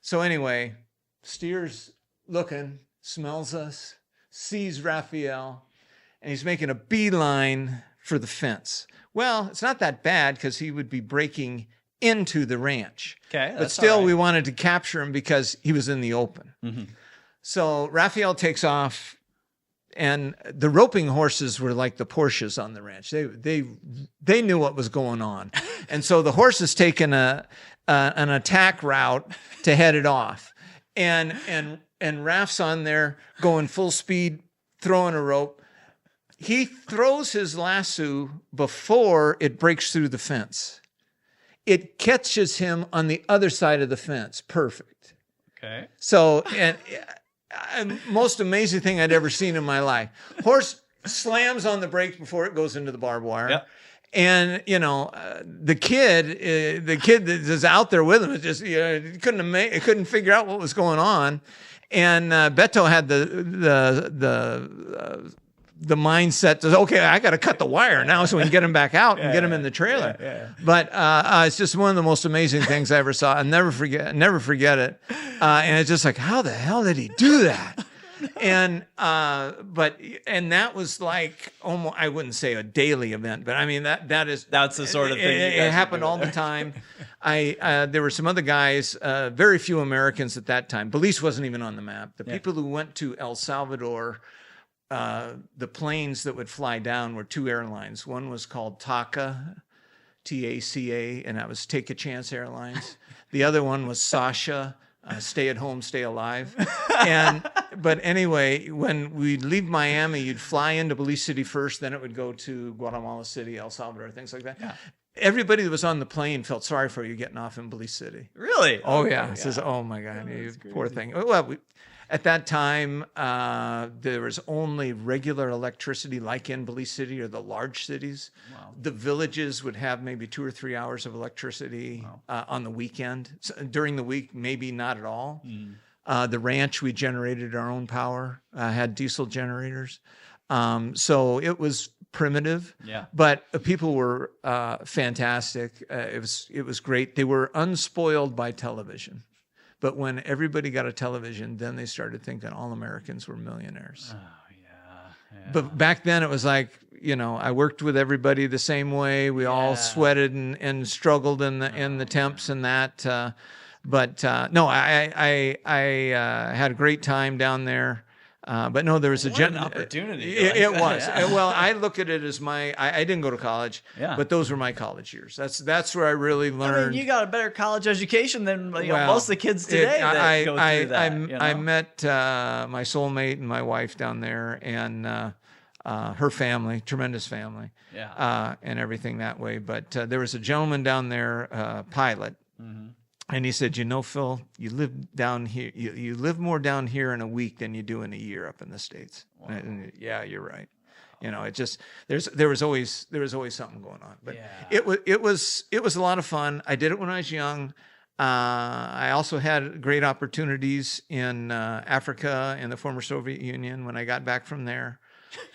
So anyway, steer's looking, smells us, sees Raphael, and he's making a beeline for the fence. Well, it's not that bad because he would be breaking into the ranch. Okay. But still, we wanted to capture him because he was in the open. So Raphael takes off, and the roping horses were like the Porsches on the ranch. They knew what was going on. And so the horses taken an attack route to head it off. And Raph's on there going full speed, throwing a rope. He throws his lasso before it breaks through the fence. It catches him on the other side of the fence. Perfect. Okay. So, and most amazing thing I'd ever seen in my life. Horse slams on the brakes before it goes into the barbed wire. Yep. And, the kid that is out there with him, is just, couldn't figure out what was going on. And Beto had the mindset to, okay, I got to cut the wire now so we can get him back out and get him in the trailer. Yeah. But it's just one of the most amazing things I ever saw. I'll never forget it. And it's just like, how the hell did he do that? And that was like almost, I wouldn't say a daily event, but I mean that's the sort of thing it happened all the time. There were some other guys, very few Americans at that time. Belize wasn't even on the map. The people who went to El Salvador, the planes that would fly down were two airlines. One was called TACA, TACA, and that was Take a Chance Airlines. The other one was Sasha, Stay at Home, Stay Alive. But anyway, when we'd leave Miami, you'd fly into Belize City first, then it would go to Guatemala City, El Salvador, things like that. Yeah. Everybody that was on the plane felt sorry for you getting off in Belize City. Really? Oh, yeah. It says, oh, my God, you poor thing. Well, at that time, there was only regular electricity like in Belize City or the large cities. Wow. The villages would have maybe 2 or 3 hours of electricity on the weekend. So during the week, maybe not at all. The ranch, we generated our own power, had diesel generators. So it was primitive, but people were fantastic. It was great. They were unspoiled by television. But when everybody got a television, then they started thinking all Americans were millionaires. Oh, yeah. But back then it was like, I worked with everybody the same way. We all sweated and struggled in the temps and that. But no, I had a great time down there. But no, there was an opportunity. It was. Well, I look at it as I didn't go to college, but those were my college years. That's where I really learned. I mean, you got a better college education than most of the kids today that go through that. I met my soulmate and my wife down there, and her family, tremendous family, and everything that way. But there was a gentleman down there, pilot. And he said, Phil, you live down here. You live more down here in a week than you do in a year up in the States. Wow. And yeah, you're right. It just there was always something going on. But Yeah. it was a lot of fun. I did it when I was young. I also had great opportunities in Africa and the former Soviet Union when I got back from there.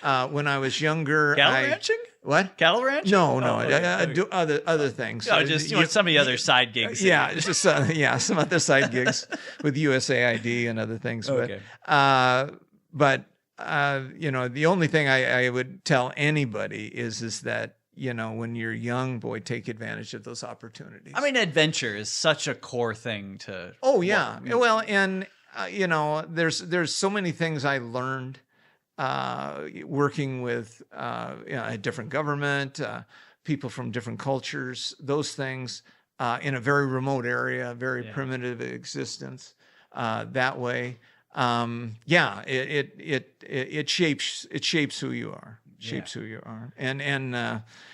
When I was younger, Cattle ranching? What? Cattle ranching? No. Okay. Do other things. No, just some of the other side gigs. Yeah, just some other side gigs with USAID and other things. Okay. But the only thing I would tell anybody is that when you're young, boy, take advantage of those opportunities. I mean, adventure is such a core thing to. Oh yeah, well, and there's so many things I learned. Working with a different government, people from different cultures, those things in a very remote area, very primitive existence. That way, it shapes who you are. Who you are, and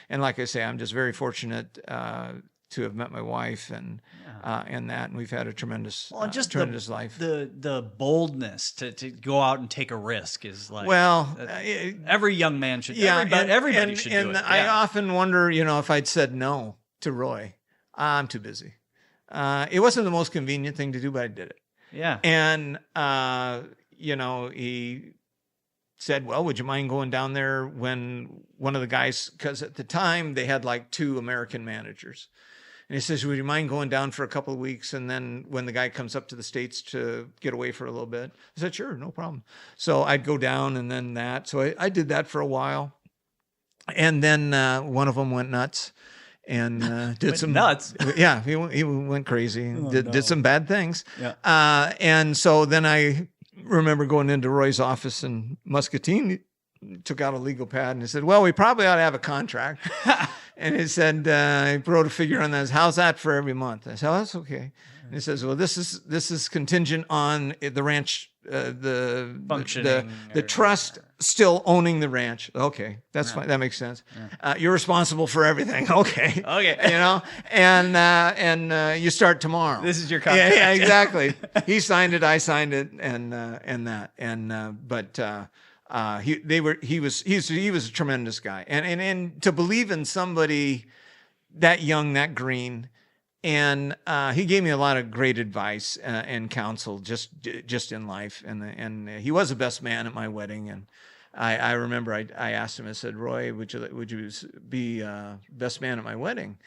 like I say, I'm just very fortunate to have met my wife and we've had a tremendous tremendous life. The boldness to go out and take a risk is like every young man should. Everybody should do it. And I often wonder, if I'd said no to Roy, I'm too busy. It wasn't the most convenient thing to do, but I did it. Yeah. And he said, well, would you mind going down there when one of the guys, because at the time they had like 2 American managers. And he says, would you mind going down for a couple of weeks? And then when the guy comes up to the States to get away for a little bit, I said, sure, no problem. So I'd go down and then that. So I did that for a while. And then one of them went nuts and did some nuts. Yeah, he went crazy and did some bad things. Yeah. And so then I remember going into Roy's office in Muscatine, took out a legal pad and he said, well, we probably ought to have a contract. And he said, he wrote a figure on that. How's that for every month? I said, oh, that's okay. And he says, well, this is contingent on the ranch, the functioning, the trust still owning the ranch. Okay, that's fine. That makes sense. Yeah. You're responsible for everything. Okay. Okay. And you start tomorrow. This is your contract. Yeah, exactly. He signed it. I signed it, and that. He was a tremendous guy, and to believe in somebody that young, that green, and he gave me a lot of great advice and counsel just in life, and he was the best man at my wedding. And I remember I asked him, I said, Roy, would you be best man at my wedding?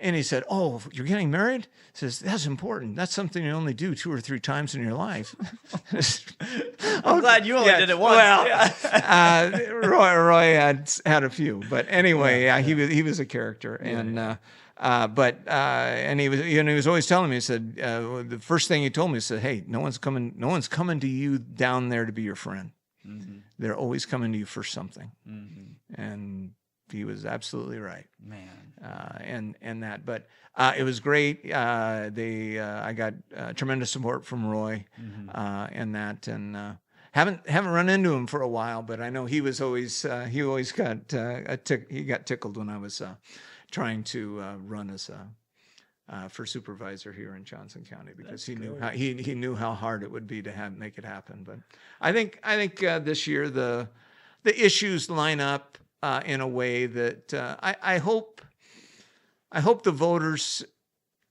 And he said, oh, you're getting married? He says, that's important. That's something you only do 2 or 3 times in your life. I'm glad you only did it once. Well, Roy had a few. But anyway, he was a character. And and he was always telling me, he said, the first thing he told me, he said, hey, no one's coming to you down there to be your friend. Mm-hmm. They're always coming to you for something. Mm-hmm. And he was absolutely right, man. But it was great. I got tremendous support from Roy, and haven't run into him for a while. But I know he was always got he got tickled when I was trying to run as for supervisor here in Johnson County, because he knew how hard it would be to make it happen. But I think this year the issues line up in a way that I hope the voters,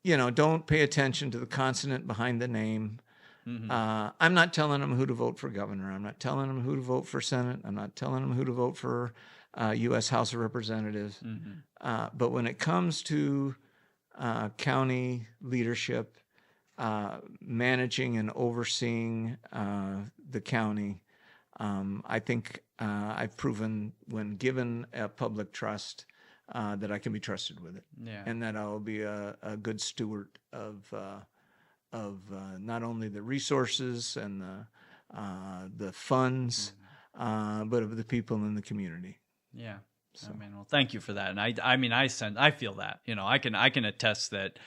don't pay attention to the consonant behind the name. Mm-hmm. I'm not telling them who to vote for governor. I'm not telling them who to vote for Senate. I'm not telling them who to vote for U.S. House of Representatives. Mm-hmm. But when it comes to county leadership, managing and overseeing the county, I think I've proven, when given a public trust, that I can be trusted with it, and that I'll be a good steward of not only the resources and the funds, but of the people in the community. Yeah. So. I mean, well, thank you for that. And I feel that, I can attest that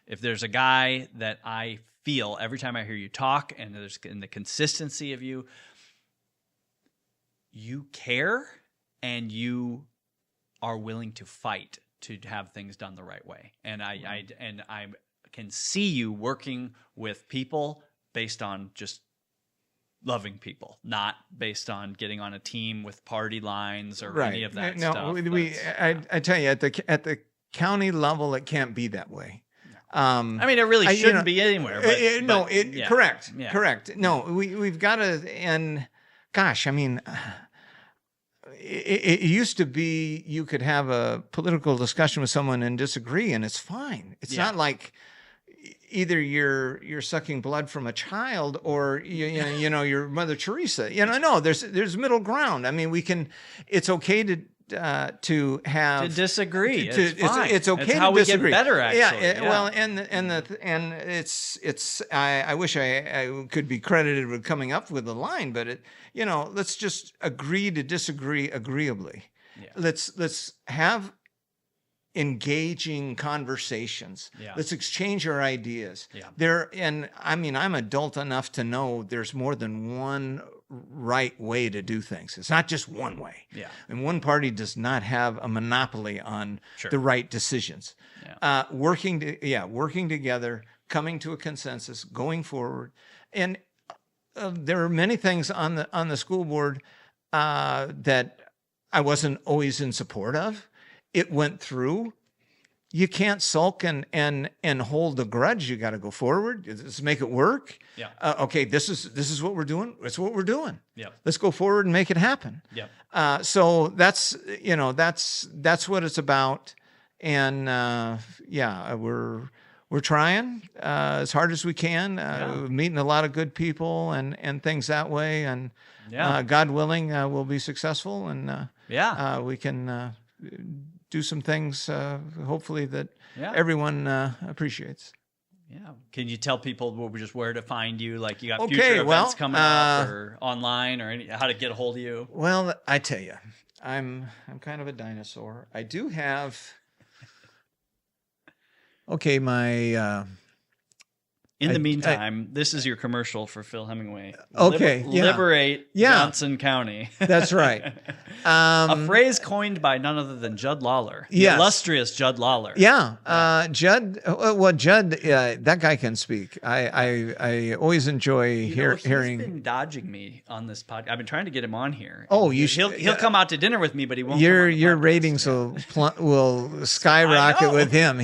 if there's a guy that I feel every time I hear you talk, and there's in the consistency of you care, and you are willing to fight to have things done the right way. And I'm can see you working with people based on just loving people, not based on getting on a team with party lines or any of that stuff. I tell you, at the county level, it can't be that way. I mean, it really shouldn't be anywhere. Correct. Correct. No, we've got to, and gosh, I mean, it used to be you could have a political discussion with someone and disagree, and it's fine. It's not like either you're sucking blood from a child or you know your Mother Teresa. No, there's middle ground. I mean, it's okay to disagree. It's fine. It's okay. It's how to disagree. We get better. Actually, Well, and it's. I wish I could be credited with coming up with the line, but let's just agree to disagree agreeably. Yeah. Let's have engaging conversations. Yeah. Let's exchange our ideas. Yeah. I'm adult enough to know there's more than one right way to do things. It's not just one way. Yeah. And one party does not have a monopoly on the right decisions. Yeah. Working together, coming to a consensus, going forward. And there are many things on the school board that I wasn't always in support of. It went through. You can't sulk and hold a grudge. You got to go forward. Let's make it work. Yeah. Okay. This is what we're doing. It's what we're doing. Yeah. Let's go forward and make it happen. Yeah. So that's what it's about. And we're trying as hard as we can. Meeting a lot of good people and things that way. And God willing, we'll be successful. And we can do some things, hopefully, that everyone appreciates. Yeah. Can you tell people where to find you? Like, you got future events coming up, or online, or how to get a hold of you? Well, I tell you, I'm kind of a dinosaur. I do have. Okay, my. In the meantime, this is your commercial for Phil Hemingway. Okay, Liberate Johnson County. That's right. A phrase coined by none other than Judd Lawler, the illustrious Judd Lawler. Yeah, Judd. Well, Judd, that guy can speak. I always enjoy hearing. He's been dodging me on this podcast. I've been trying to get him on here. Oh, he'll come out to dinner with me, but he won't. Your ratings will skyrocket with him.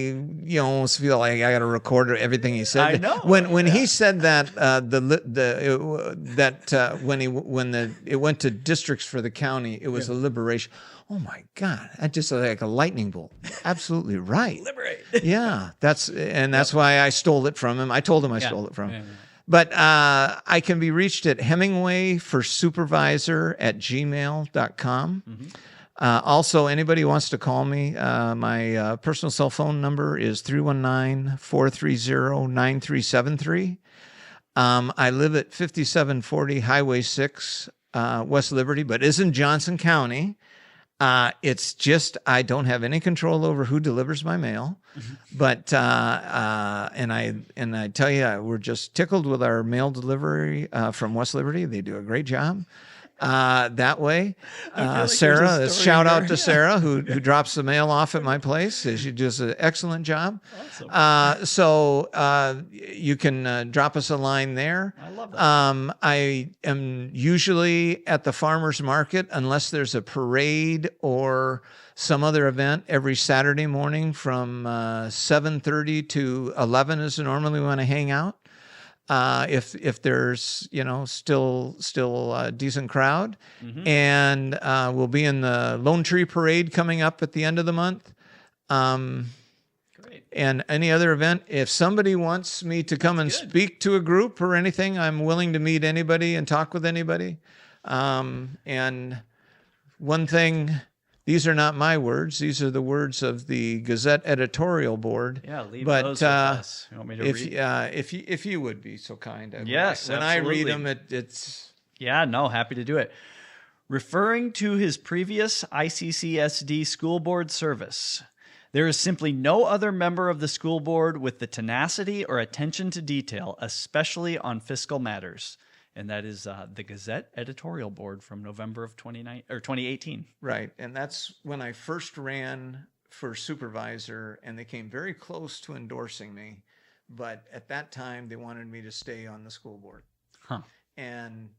I almost feel like I got to record everything he said. I know. When he said that when it went to districts for the county, it was a liberation. Oh my God! I just like a lightning bolt. Absolutely right. Liberate. Yeah, that's why I stole it from him. I told him I stole it from him. But I can be reached at hemingwayforsupervisor@gmail.com. Mm-hmm. Also, anybody who wants to call me, my personal cell phone number is 319-430-9373. I live at 5740 Highway 6, West Liberty, but is in Johnson County. It's just I don't have any control over who delivers my mail, but and I tell you, we're just tickled with our mail delivery from West Liberty. They do a great job. That way, like Sarah, shout out to Sarah who drops the mail off at my place. She does an excellent job. Awesome. So you can drop us a line there. I love that. I am usually at the farmer's market unless there's a parade or some other event every Saturday morning from 7:30 to 11 is normally when I hang out. If there's still a decent crowd, and we'll be in the Lone Tree Parade coming up at the end of the month. Great. And any other event, if somebody wants me to come and speak to a group or anything, I'm willing to meet anybody and talk with anybody. And one thing. These are not my words. These are the words of the Gazette editorial board. Yeah, leave those with us. You want me to read? If you would be so kind. Yes, when absolutely. I read them, it's... Yeah, no, happy to do it. Referring to his previous ICCSD school board service, there is simply no other member of the school board with the tenacity or attention to detail, especially on fiscal matters. And that is the Gazette editorial board from November of 2018. Right. And that's when I first ran for supervisor, and they came very close to endorsing me. But at that time, they wanted me to stay on the school board. Huh. And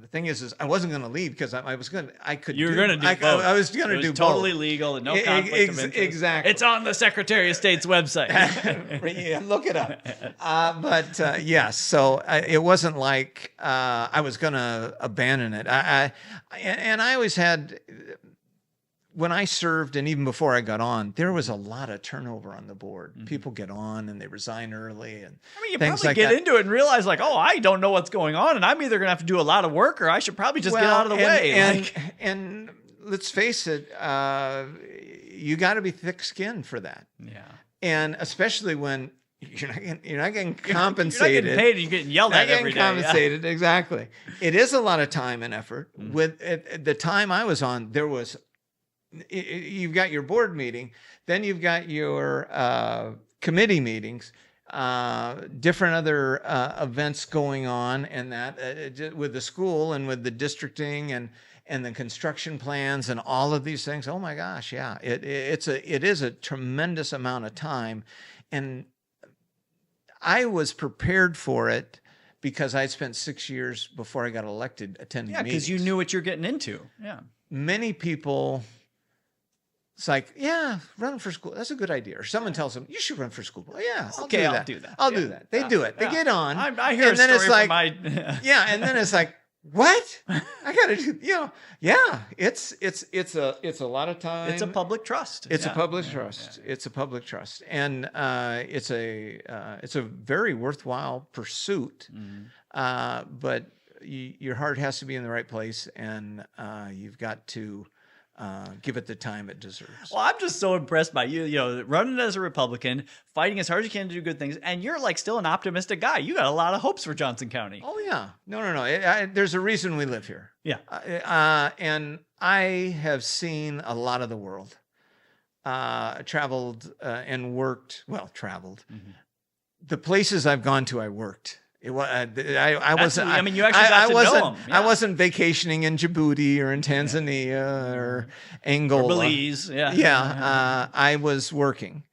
the thing is I wasn't going to leave because I was going to. You were going to do both. I was going to do totally both. legal and no conflict of interest. Exactly. It's on the Secretary of State's website. Yeah, look it up. Yes, so it wasn't like I was going to abandon it. And I always had. When I served, and even before I got on, there was a lot of turnover on the board. Mm-hmm. People get on and they resign early, and you things probably like get that. into it and realize, like, oh, I don't know what's going on, and I'm either going to have to do a lot of work, or I should probably just get out of the way. And let's face it, you got to be thick-skinned for that. Yeah, and especially when you're not getting compensated. You're not getting paid. You're getting yelled at every day. Compensated, exactly. It is a lot of time and effort. Mm-hmm. With the time I was on, there was. You've got your board meeting, then you've got your committee meetings, different other events going on, and that with the school and with the districting and the construction plans and all of these things. Oh my gosh, yeah, it is a tremendous amount of time, and I was prepared for it because I'd spent 6 years before I got elected attending meetings. Yeah, because you knew what you're getting into. Yeah, many people. It's like, yeah, run for school. That's a good idea. Or someone tells them, you should run for school board. Yeah, I'll do that. I'll do that. They do it. They get on. I hear and then it's like, yeah, and then it's like, what? I got to do, yeah. It's a lot of time. It's a public trust. It's a public trust. Yeah. It's a public trust, and it's a very worthwhile pursuit. Mm-hmm. But your heart has to be in the right place, and you've got to. Give it the time it deserves. Well, I'm just so impressed by you, running as a Republican, fighting as hard as you can to do good things, and you're like still an optimistic guy. You got a lot of hopes for Johnson County. Oh, yeah. No. There's a reason we live here. Yeah. And I have seen a lot of the world, traveled and worked. Well, traveled. Mm-hmm. The places I've gone to, I worked. I wasn't. I mean, you actually got to know them. Yeah. I wasn't vacationing in Djibouti or in Tanzania or Angola or Belize. Yeah, yeah. I was working,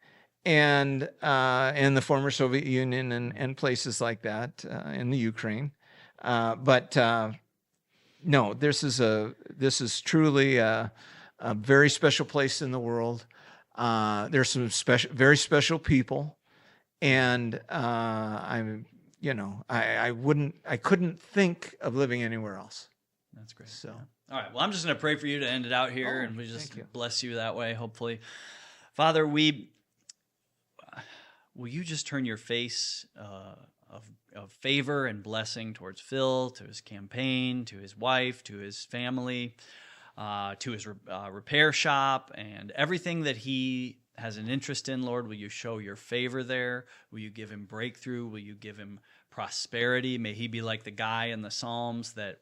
and in the former Soviet Union and places like that, in the Ukraine. But no, this is truly a very special place in the world. There's some very special people, and I couldn't think of living anywhere else. That's great. So, all right. Well, I'm just going to pray for you to end it out here, and we just bless you that way, hopefully. Father, will you just turn your face of favor and blessing towards Phil, to his campaign, to his wife, to his family, to his repair shop, and everything that he has an interest in, Lord? Will you show your favor there? Will you give him breakthrough? Will you give him prosperity? May he be like the guy in the Psalms that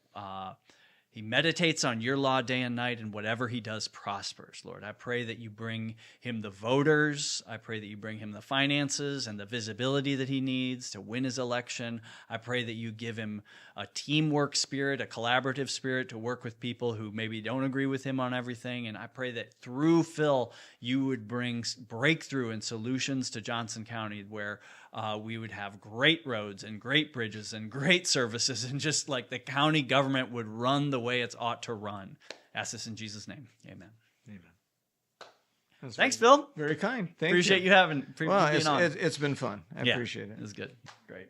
he meditates on your law day and night, and whatever he does prospers, Lord. I pray that you bring him the voters. I pray that you bring him the finances and the visibility that he needs to win his election. I pray that you give him a teamwork spirit, a collaborative spirit to work with people who maybe don't agree with him on everything. And I pray that through Phil, you would bring breakthrough and solutions to Johnson County, where we would have great roads and great bridges and great services, and just like the county government would run the way it's ought to run. Ask this in Jesus' name. Amen. Amen. Thanks, Phil. Very kind. Appreciate you being on. It's been fun. I appreciate it. It was good. Great.